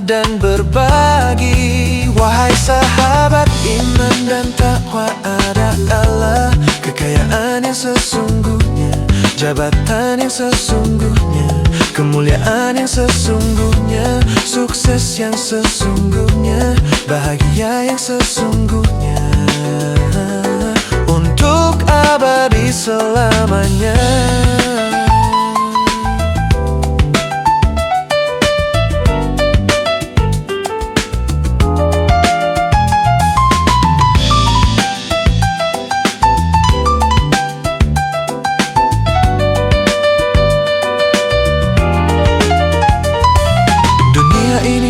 dan berbagi. Wahai sahabat, iman dan takwa adalah kekayaan yang sesungguhnya, jabatan yang sesungguhnya, kemuliaan yang sesungguhnya, sukses yang sesungguhnya, bahagia yang sesungguhnya, untuk abadi selamanya.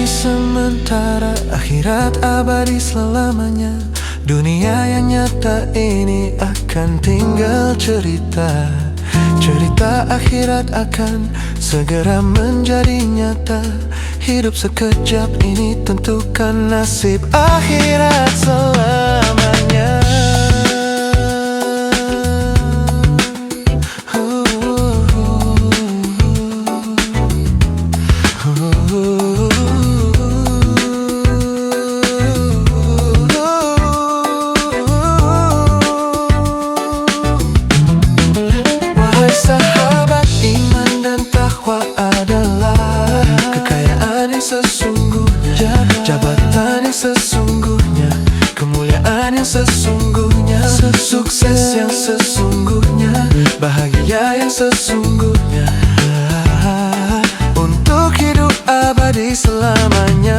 Sementara akhirat abadi selamanya. Dunia yang nyata ini akan tinggal cerita. Cerita akhirat akan segera menjadi nyata. Hidup sekejap ini tentukan nasib akhirat selamanya. Sahabat, iman dan takwa adalah kekayaan yang sesungguhnya, jabatan yang sesungguhnya, kemuliaan yang sesungguhnya, sukses yang sesungguhnya, bahagia yang sesungguhnya, untuk hidup abadi selamanya.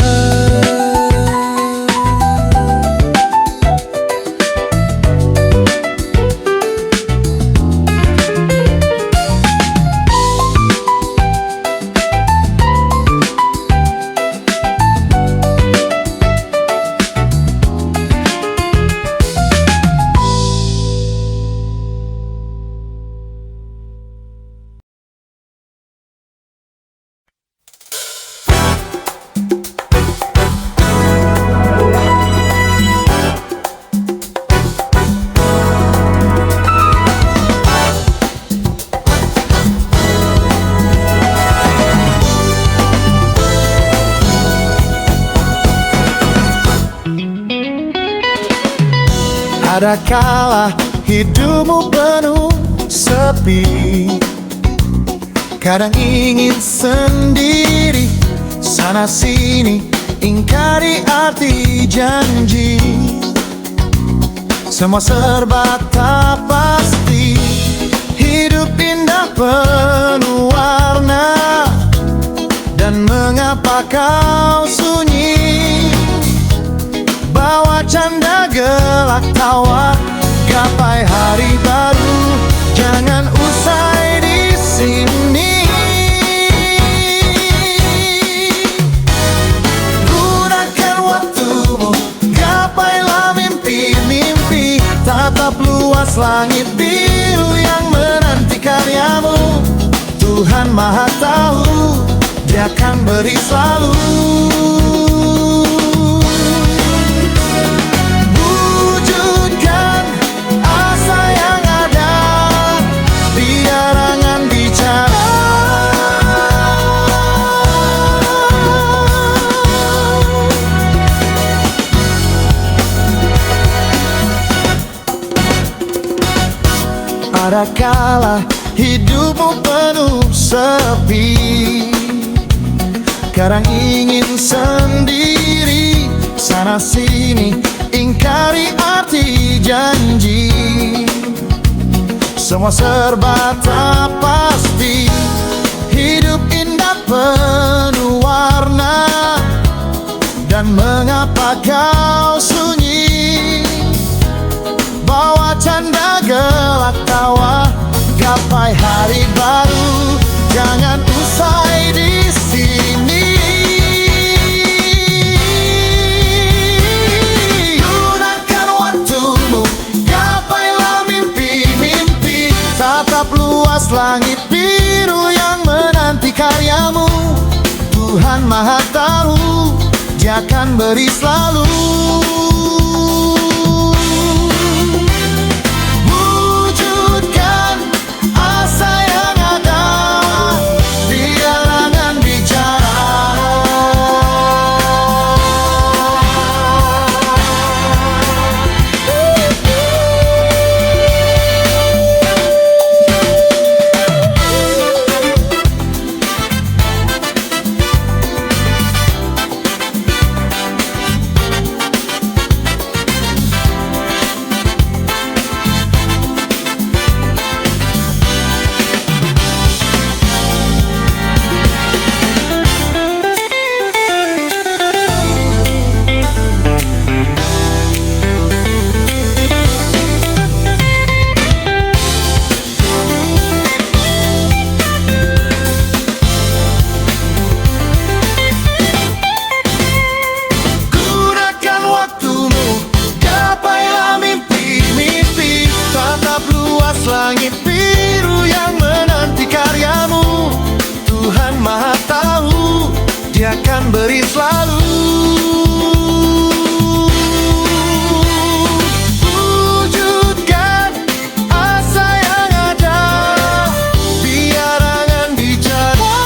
Ada kala hidupmu penuh sepi, kadang ingin sendiri, sana sini ingkari arti janji. Semua serba tak pasti, hidup indah penuh warna. Dan mengapa kau sunyi? Bawa canda gelak tawa, gapai hari baru, jangan usai di sini. Gunakan waktumu, gapailah mimpi-mimpi, tatap luas langit biru yang menanti karyamu. Tuhan Maha Tahu, Dia akan beri selalu. Wujudkan asa yang ada, biarangan bicara. Ada kala hidupmu penuh sepi, kadang ingin sendiri, sana sini ingkari arti janji. Semua serba tak pasti, hidup indah penuh warna. Dan mengapa kau sunyi? Bawa canda gelak tawa, gapai hari baru, jangan usai di sini. Gunakan waktumu, gapailah mimpi-mimpi, tatap luas langit biru yang menanti karyamu. Tuhan Maha Tahu, Dia akan beri selalu. Wujudkan asa yang ada, biarangan bicara. Gunakan waktumu, gapailah mimpi-mimpi, tatap luas langit biru yang menanti karyamu. Tuhan Maha Tahu, Dia akan beri selalu. Wujudkan asa yang ada, biarangan bicara.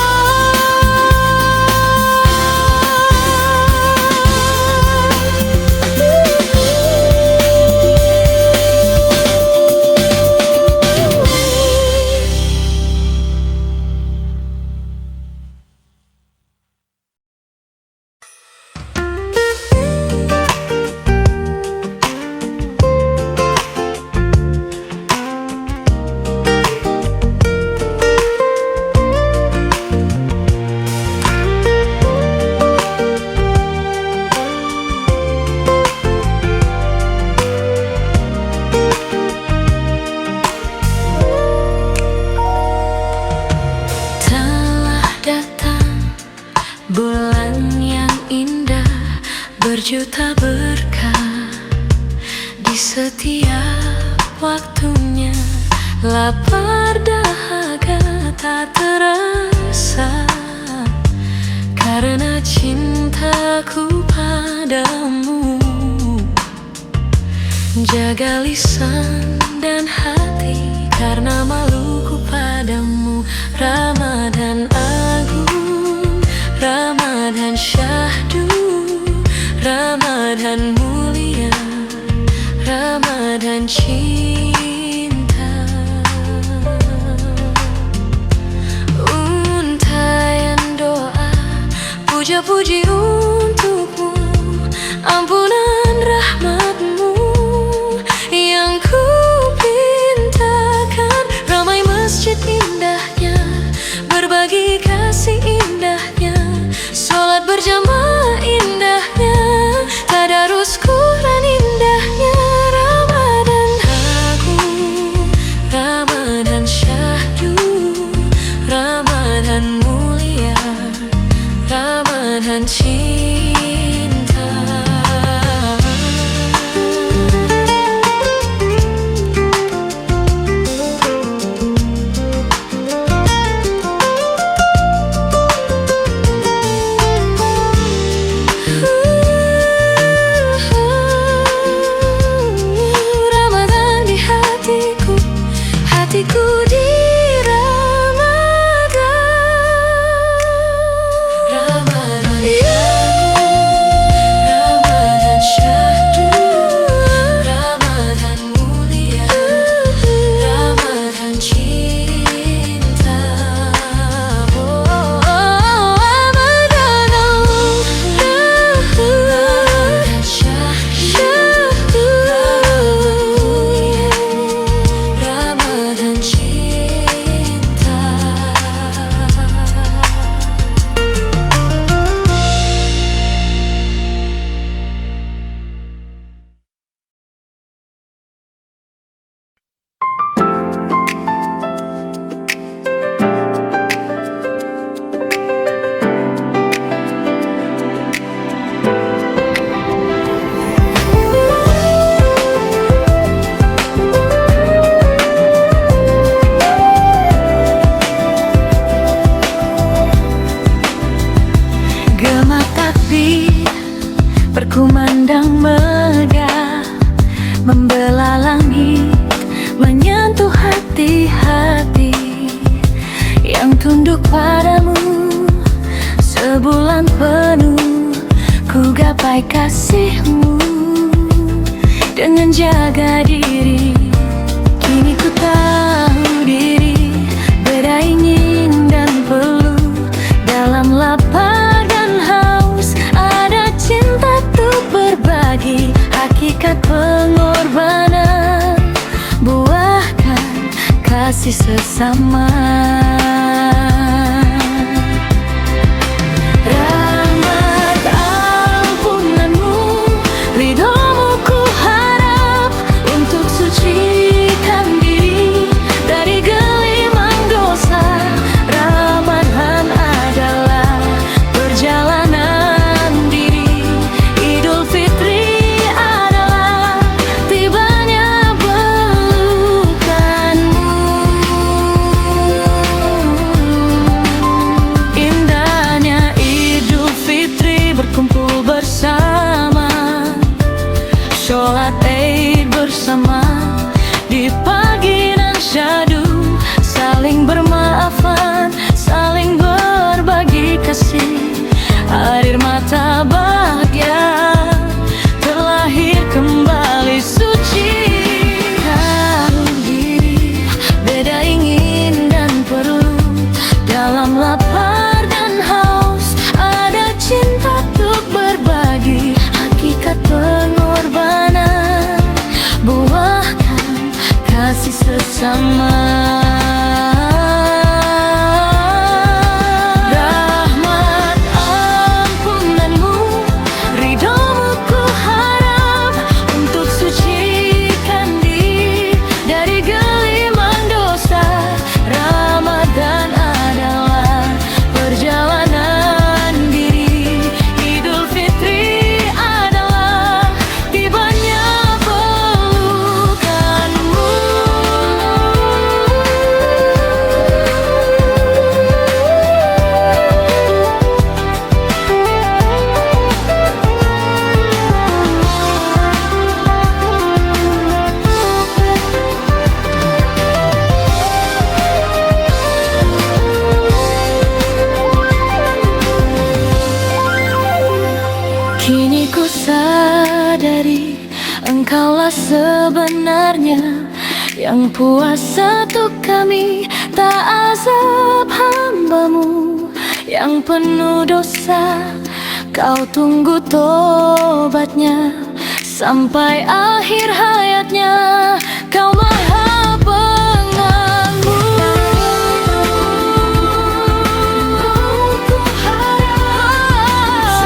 Telah datang bulan yang indah, berjuta berkah di setiap waktunya. Lapar dahaga tak terasa, karena cintaku padamu. Jaga lisan dan hati, karena maluku padamu. Ramadan agung, Ramadan syahdu, Ramadan mulia, Ramadan Ramadan cinta, untayan doa, puja-puji untukmu, ampunan rahmatmu yang ku pintakan. Ramai masjid indahnya, berbagi kasih indahnya, sholat berjamaah indahnya, tadarus Quran indahnya. Ramadan agung, Ramadan syahdu, Ramadan mulia, Ramadan cinta. Ramadan di hatiku, hatiku di Ramadan. Ramadan Ramadan syahdu, Ramadan mulia, Ramadan cinta. Ramadan Ramadan syahdu, Ramadan cinta. Gema takbir berkumandang megah, membelah langit, menyentuh hati-hati yang tunduk padamu. Sebulan penuh ku gapai kasihmu, dengan jaga diri kini ku tahu diri. Beda ingin dan perlu, dalam lapar dan haus ada cinta tuh berbagi. Hakikat pengorbanan, buahkan kasih sesama. Rahmat ampunanmu, ridhomu ku harap, untuk sucikan diri dari gelimang dosa. Ramadan adalah perjalanan diri, Idul Fitri adalah tibanya pelukanmu. Indahnya Idul Fitri berkumpul bersama, sholat Id bersama di pagi dan syahdu, saling bermaafan, saling berbagi kasih. Air mata bahagia terlahir kembali suci. Tahu diri, beda ingin dan perlu, dalam lapar dan haus ada cinta untuk berbagi. Hakikat pengorbanan, buahkan kasih sesama. Rahmat ampunanmu, ridhomu ku harap, untuk sucikan diri dari gelimang dosa. Ramadan adalah perjalanan diri, Idul Fitri adalah tibanya pelukanmu. Kini ku sadari engkaulah sebenarnya yang puasa untuk kami, tak azab hambamu yang penuh dosa. Kau tunggu tobatnya sampai akhir hayatnya. Kau maha pengampun. Ku harap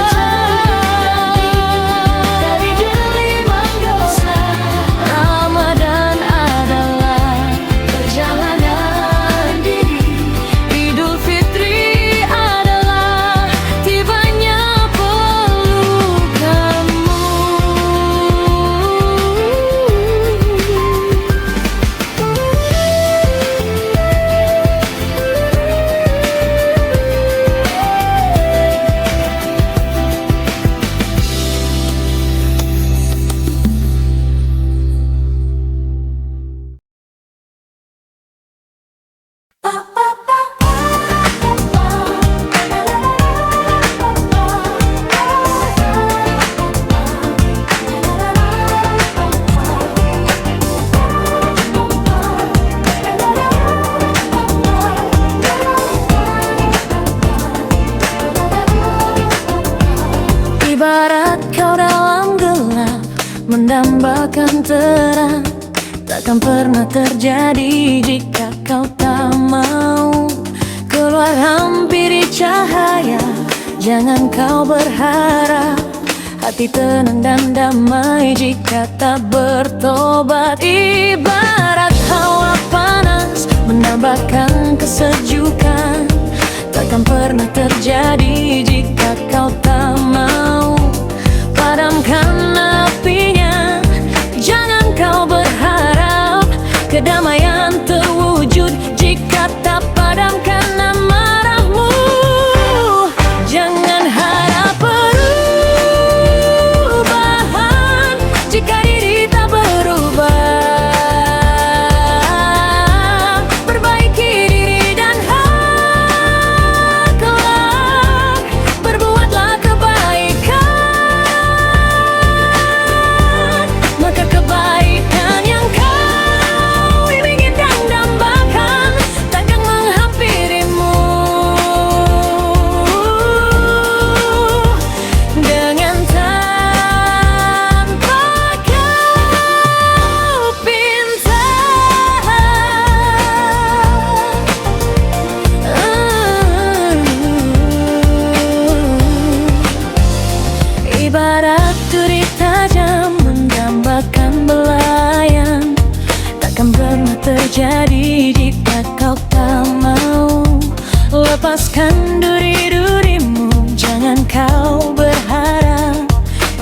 dari delima dosa. Ramadan adalah perjalanan diri, Idul Fitri adalah tibanya pelukanmu. Ibarat kau dalam gelap mendambakan terang, takkan pernah terjadi jika kau tak mau keluar hampiri cahaya. Jangan kau berharap hati tenang dan damai jika tak bertobat. Ibarat hawa panas menambahkan kesejukan, takkan pernah terjadi jika kau tak mau padamkan apinya. Jangan kau berharap kedamaian terwujud jika tak padamkan amarahmu. Jangan harap perubahan jika diri tak berubah. Perbaiki diri dan kelak berbuatlah kebaikan, maka kebaikan yang kau ingin dan dambakan takkan menghampirimu. Dengan tanpa kau pinta, ibarat duri tajam mendambakan belayan, takkan pernah terjadi jika kau tak mau lepaskan duri-durimu. Jangan kau berharap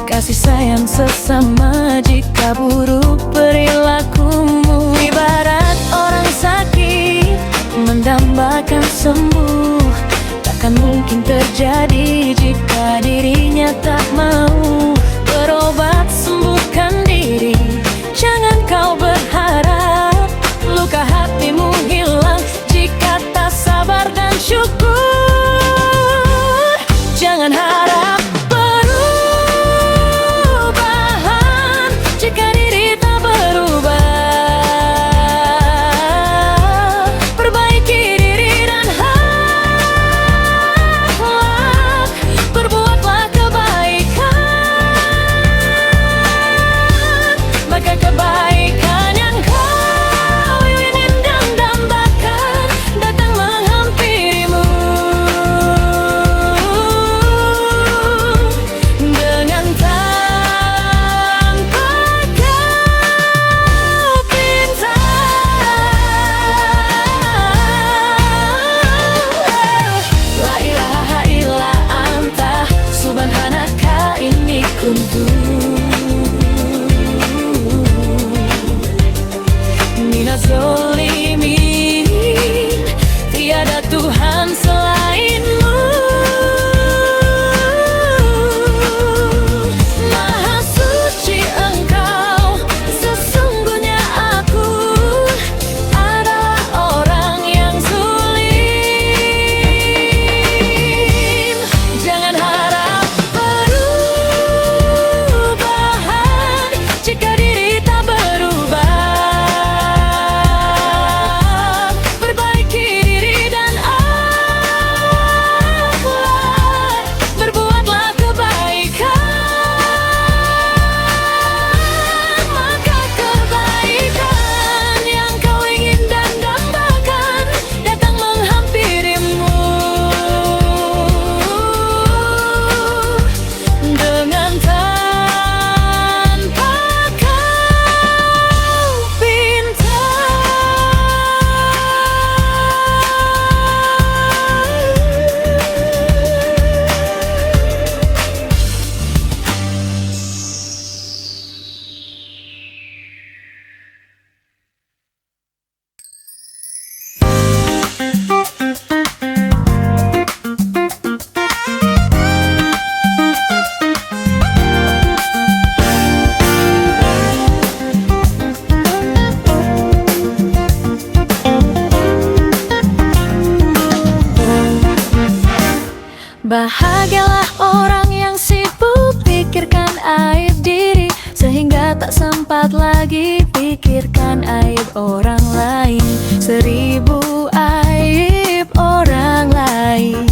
kasih sayang sesama jika buruk perilakumu. Ibarat orang sakit mendambakan sembuh, takkan mungkin terjadi jika dirinya tak mau berobat sembuhkan diri. Jangan kau berharap luka hatimu hilang jika tak sabar dan syukur. Jangan harap perubahan jika diri tak berubah. Perbaiki diri dan akhlak, Bahagialah orang yang sibuk pikirkan aib diri, sehingga tak sempat lagi pikirkan aib orang lain. 1000 aib orang lain,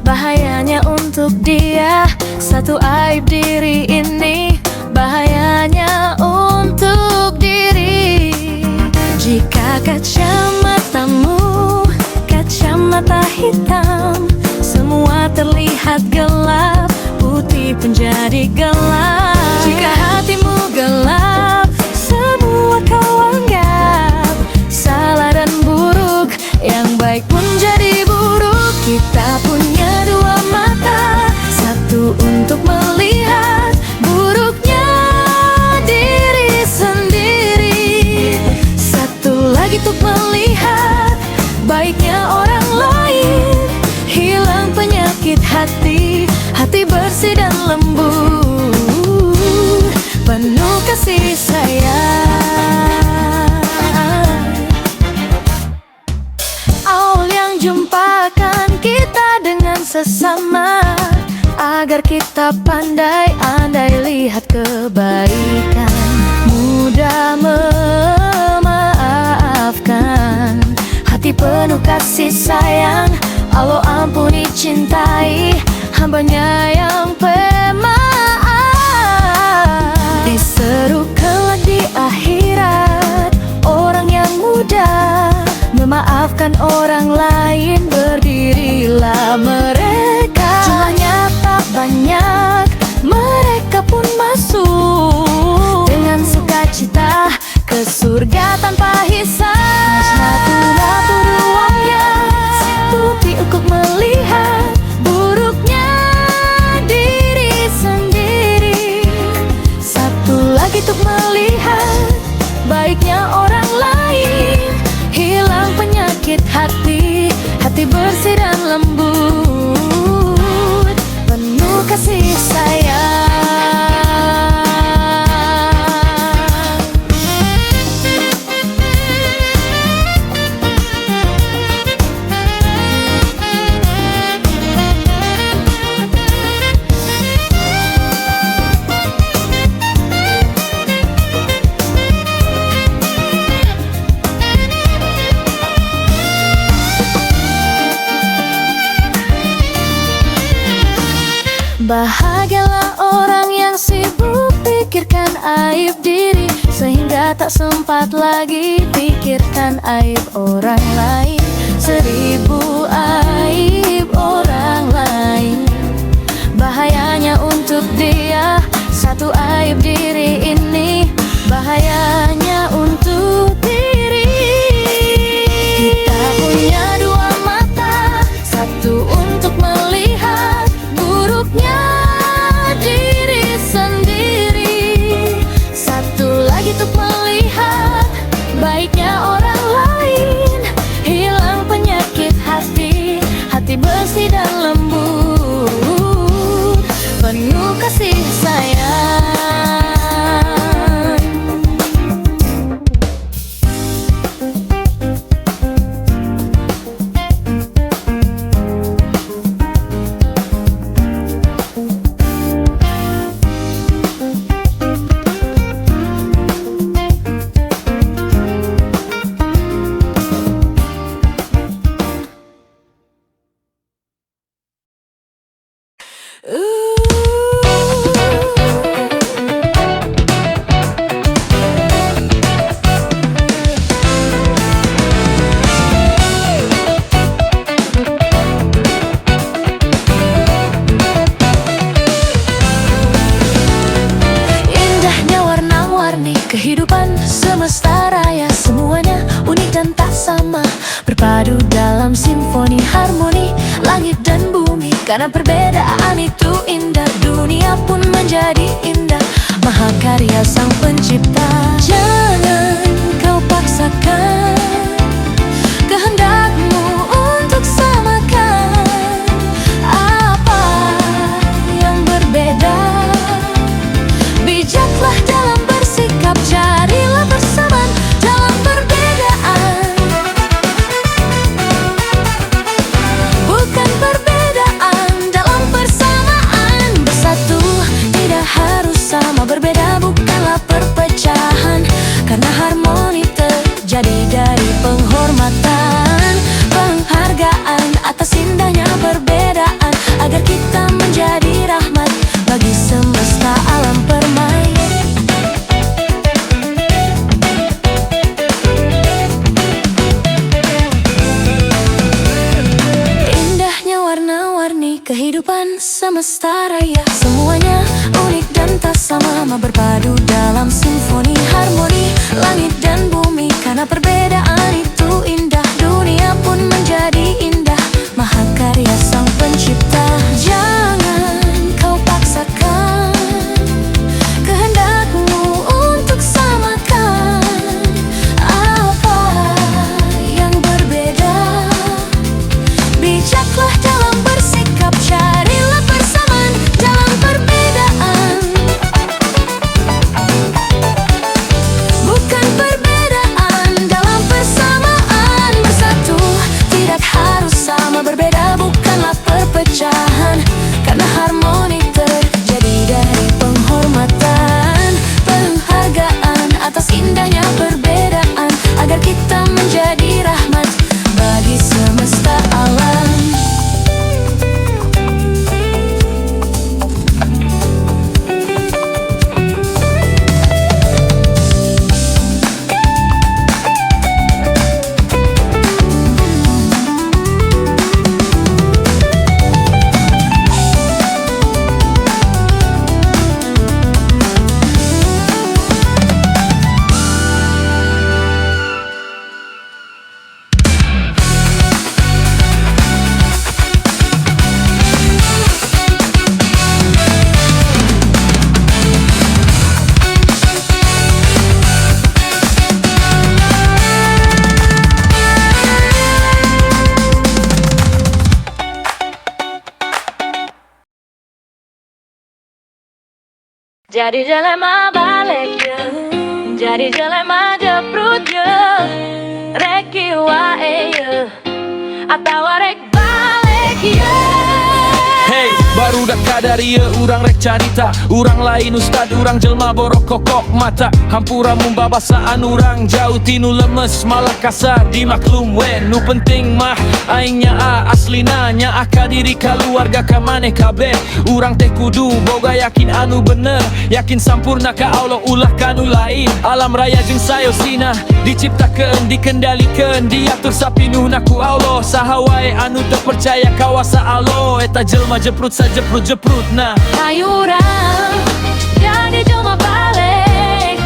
bahayanya untuk dia. 1 aib diri ini, bahayanya untuk diri. Jika kacamatamu kacamata hitam, semua terlihat gelap, putih pun jadi gelap. Jika hatimu gelap, semua kau anggap salah dan buruk, yang baik pun jadi buruk. Kita punya 2 mata, 1 untuk melihat buruknya diri sendiri, 1 lagi untuk melihat baiknya orang lain. Hilang penyakit hati, hati bersih dan lembut, penuh kasih sayang. Awal yang jumpakan kita dengan sesama, agar kita pandai-andai lihat kebaikan, mudah memaafkan, hati penuh kasih sayang. Allah ampuni cintai hambanya yang pemaaf. Diseru kelak di akhirat orang yang mudah memaafkan orang lain, berdirilah mereka. Jumlahnya tak banyak, mereka pun masuk dengan sukacita ke surga tanpa hisab. Satu ruangnya putih untuk melihat buruknya diri sendiri, 1 lagi untuk melihat baiknya orang lain. Hilang penyakit hati, hati bersih dan lembut, penuh kasih sayang. Bahagialah orang yang sibuk pikirkan aib diri, sehingga tak sempat lagi pikirkan aib orang lain. 1000 aib orang lain, bahayanya untuk dia. 1 aib diri ini, bahayanya untuk diri. Kita punya 2 mata, 1 untuk melihat buruknya diri sendiri, 1 lagi untuk melihat baiknya orang lain. Hilang penyakit hati, hati bersih dan lembut, penuh kasih sayang. Kehidupan semesta raya, semuanya unik dan tak sama, berpadu dalam simfoni harmoni langit dan bumi. Karena perbedaan itu indah, dunia pun menjadi indah, mahakarya sang pencipta. Jangan kau paksakan kehendakmu untuk samakan apa yang berbeda. Bijaklah dalam bersikap, carilah bersamaan dalam perbedaan, bukan perbedaan kehidupan semesta raya. Semuanya unik dan tak sama, berpadu dalam simfoni harmoni langit dan bumi. Karena perbedaan itu indah, dunia pun menjadi indah. Mahakarya sang pencipta. Jangan kau paksakan kehendakmu untuk samakan apa yang berbeda. Bijaklah dalam bersikap, carilah persamaan dalam perbedaan. Bukan perbedaan dalam persamaan. Bersatu tidak harus sama, berbeda bukanlah perpecahan. Karena harmoni terjadi dari penghormatan, penghargaan atas indahnya perbedaan, agar kita menjadi rahmat bagi semesta alam. Jadi jelema balik ya, jadi jelema jeprut ya, reki wae ya, atau rek balik ya. Hey, baru dak kadari ya urang rek carita. Urang lain ustad, urang jelma borok kokok mata. Hampura membabasaan urang jauh tinu lemes, malah kasar dimaklum we. Nu penting mah aingnya aslina nya aka diri keluarga ka maneh kabeh. Urang teh kudu boga yakin anu bener, yakin sampurna ka Allah ulah kanu lain. Alam raya jeung sayosina diciptakeun, dikendalikeun, diatur sapinuhna ku Allah. Saha wae anu teu percaya kawasa Allah, eta jelma jeprut sajeprut nah. Ayurang jadi jelma balik,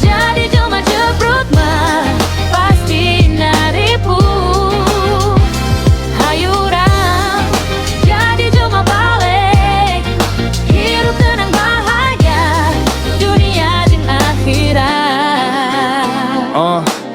jadi jelma jeprut mah pasti naripu. Ayurang jadi jelma balik, hidup tenang bahagia, dunia jeung akhirat.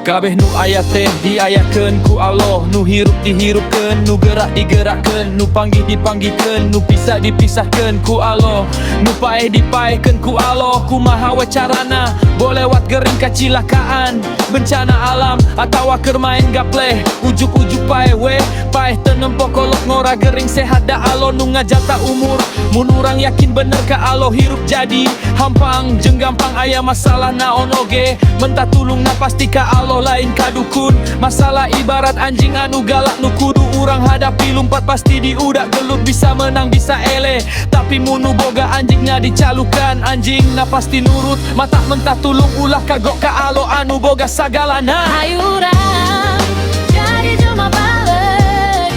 Kabeh nu aya teh diayakeun ku Allah, nu hirup dihirupkeun, nu gerak digerakkeun, nu panggih dipanggihkeun, nu pisah dipisahkeun ku Allah, nu paeh dipaehkeun ku Allah. Kumaha we carana bolewat gering kacilakaan, bencana alam atawa keur main gaple, ujuk-ujuk paeh we paeh teu nempo kolot ngora gering sehat da Allah nu ngajata umur. Mun urang yakin bener ka Allah hirup jadi hampang jeung gampang aya masalah naon oge, mentah tulungna pasti ka Allah lain kadukun. Masalah ibarat anjing anu galak nu kudu urang hadapi, lompat pasti diudak gelut, bisa menang bisa ele. Tapi munu boga anjingna dicalukan, anjingna pasti nurut, mata mentah tulung ulah kagok ka Allah anu boga sagalana. Ayurang jadi jelma balik,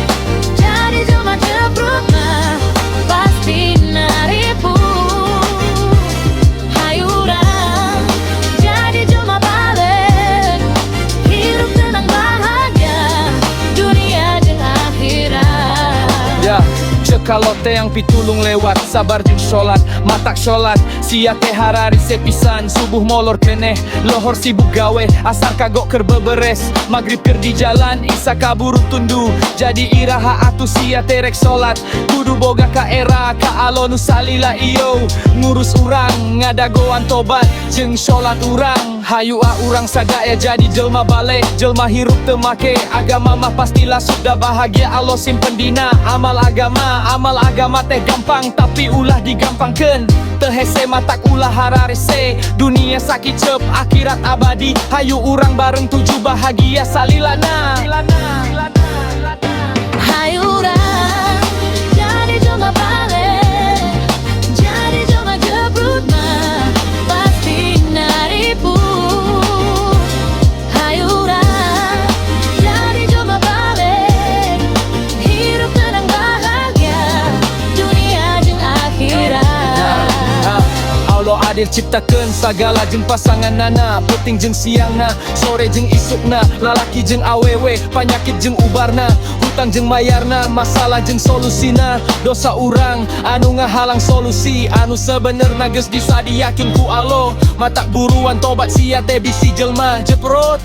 jadi jelma jeprut mah pasti naripu. Ayurang jadi jelma balik, hidup tenang bahagia, dunia jeung akhirat. Ya, cekalote yang pitulung lewat, sabar jeung sholat, matak sholat, sia teh harari sepisan, subuh molor keneh, lohor sibuk gawe, asar kagok keur beberes, magrib keur di jalan, isa kaburu tundu, jadi iraha atuh sia teh rek sholat, kudu boga ka era ka Allah nu salila iyo, ngurus urang ngadagoan tobat jeung sholat urang. Hayu urang sadaya jadi jelma bale, jelma hirup teu make agama mah pastilah sudah bahagia Allah simpen dina. Amal agama teh gampang tapi ulah digampangkeun, teu hese matak ulah hararese, dunia sakit cep akhirat abadi. Hayu urang bareng tuju bahagia salilana. Ayurang jadi jelma balik, jadi jelma jeprut mah pasti naripu. Ayurang jadi jelma balik, hidup tenang bahagia, hadir ciptakan segala jeng pasangan nana. Puting jeng siangna, sore jeng isukna, lalaki jeng awewe, penyakit jeng ubarna, hutang jeng mayarna, masalah jeng solusina. Dosa urang anu ngahalang solusi, anu sebenerna geus bisa diyakin ku Allah. Matak buruan tobat sia teh bisi jelma jeprot.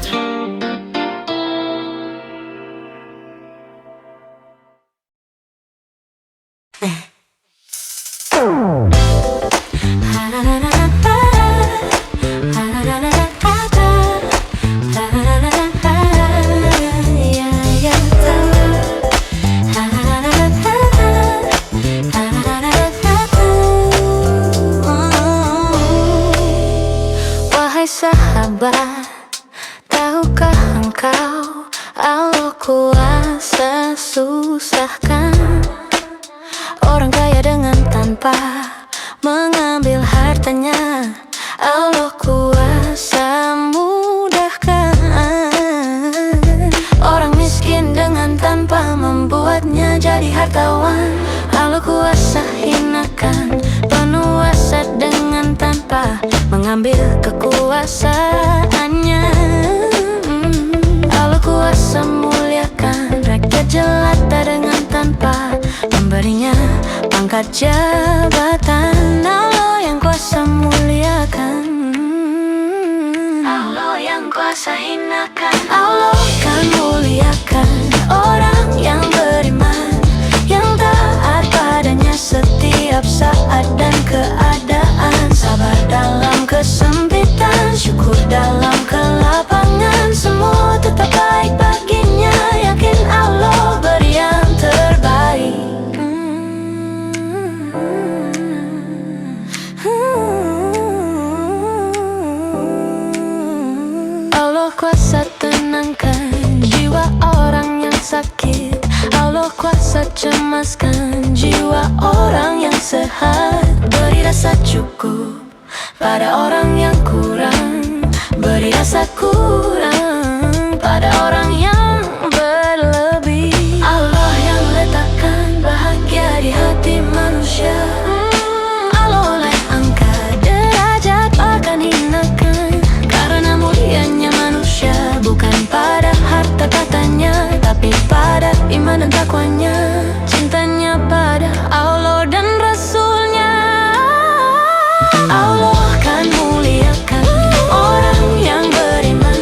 Wahai sahabat, tahukah engkau Allah kuasa susahkan orang kaya dengan tanpa mengambil hartanya. Allah kuasa mudahkan orang miskin dengan tanpa membuatnya jadi hartawan. Allah kuasa hinakan penguasa dengan tanpa mengambil kekuasaannya. Allah kuasa muliakan rakyat jelata dengan tanpa memberinya pangkat jabatan. Allah yang kuasa muliakan, Allah yang kuasa hinakan. Allah kan muliakan orang yang beriman, yang taat padanya setiap saat dan keadaan. Sabar dalam kesempitan, syukur dalam kelapangan, semua tetap baik baginya. Yakin Allah beri yang terbaik. Allah kuasa tenangkan jiwa orang yang sakit. Allah kuasa cemaskan jiwa orang yang sehat. Beri rasa cukup pada orang yang kurang, beri rasa kurang pada orang yang berlebih. Allah yang letakkan bahagia di hati manusia. Allah oleh angkat derajat bahkan hinakan, karena mulianya manusia bukan pada harta katanya, tapi pada iman dan takwanya, cintanya pada Allah dan Rasulnya. Allah kan muliakan orang yang beriman,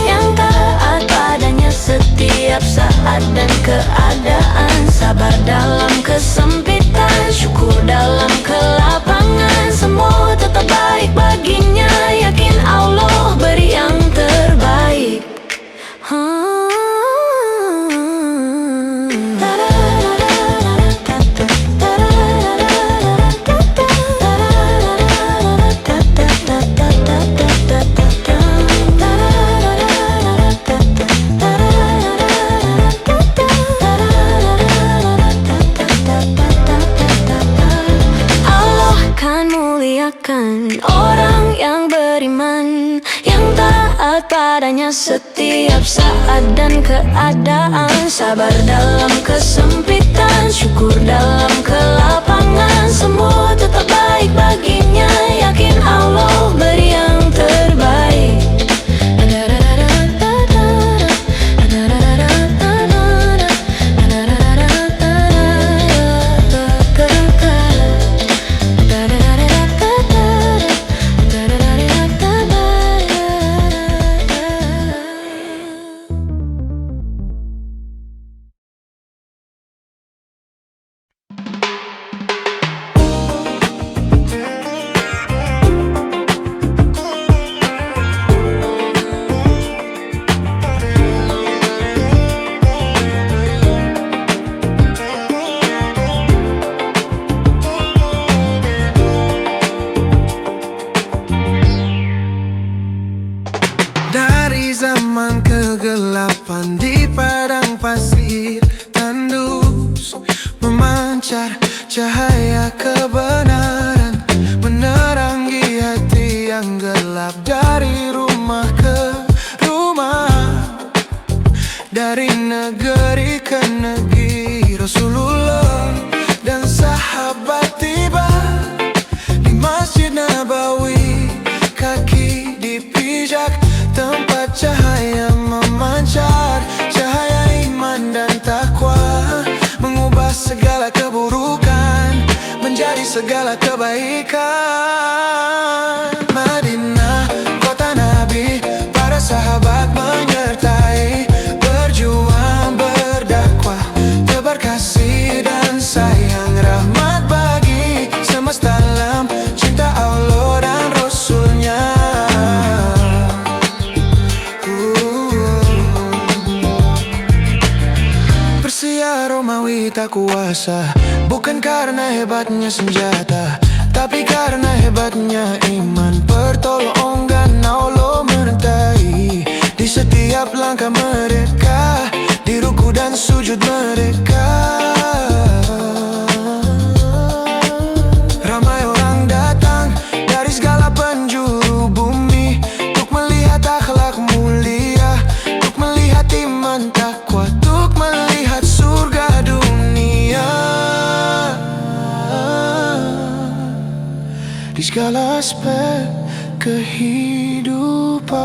yang taat padanya setiap saat dan keadaan. Sabar dalam kesempitan, syukur dalam kelapangan, semua tetap baik baginya. Yakin Allah beri yang terbaik. Orang yang beriman, yang taat padanya setiap saat dan keadaan. Sabar dalam kesempitan, syukur dalam kelapangan, semua tetap baik baginya. Yakin Allah beri yang terbaik. Zaman kegelapan di padang pasir tandus, memancar cahaya kebenaran, menerangi hati yang gelap. Dari rumah ke rumah, dari negeri ke negeri, Rasulullah dan sahabat tiba di Masjid Nabawi. segala keburukan menjadi segala kebaikan. Madinah, kota Nabi, para sahabat menyertai, berjuang, berdakwah, tebar kasih dan sayang, rahmat bagi semesta alam, cinta Allah dan Rasulnya. Persia Romawi tak kuasa, bukan karena hebatnya senjata, tapi karena hebatnya iman. Pertolongan Allah menyertai di setiap langkah mereka, di ruku dan sujud mereka. Ramai orang datang dari segala penjuru bumi untuk melihat akhlak mulia, untuk melihat iman takwa, untuk melihat surga dunia. Di segala aspek kehidupan.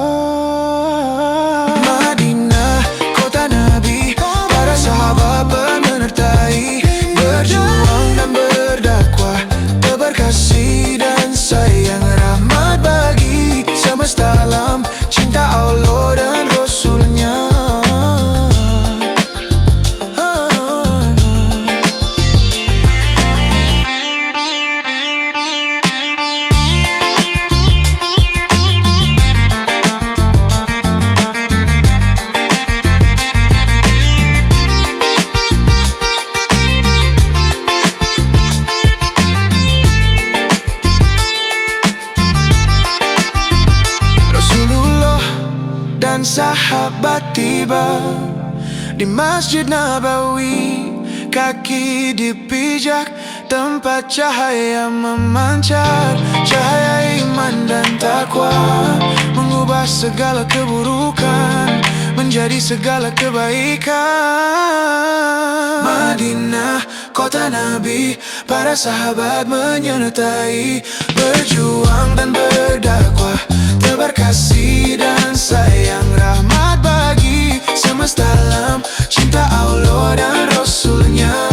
Madinah, kota Nabi, para sahabat menyertai, berjuang dan berdakwah, tebar kasih dan sayang, rahmat bagi semesta alam, cinta Allah dan Rasulnya. Dan sahabat tiba di Masjid Nabawi, kaki dipijak, tempat cahaya memancar, cahaya iman dan takwa, mengubah segala keburukan menjadi segala kebaikan. Madinah, kota Nabi, para sahabat menyertai, berjuang dan berdakwah, tebar kasih dan sayang, rahmat bagi semesta alam, cinta Allah dan Rasulnya.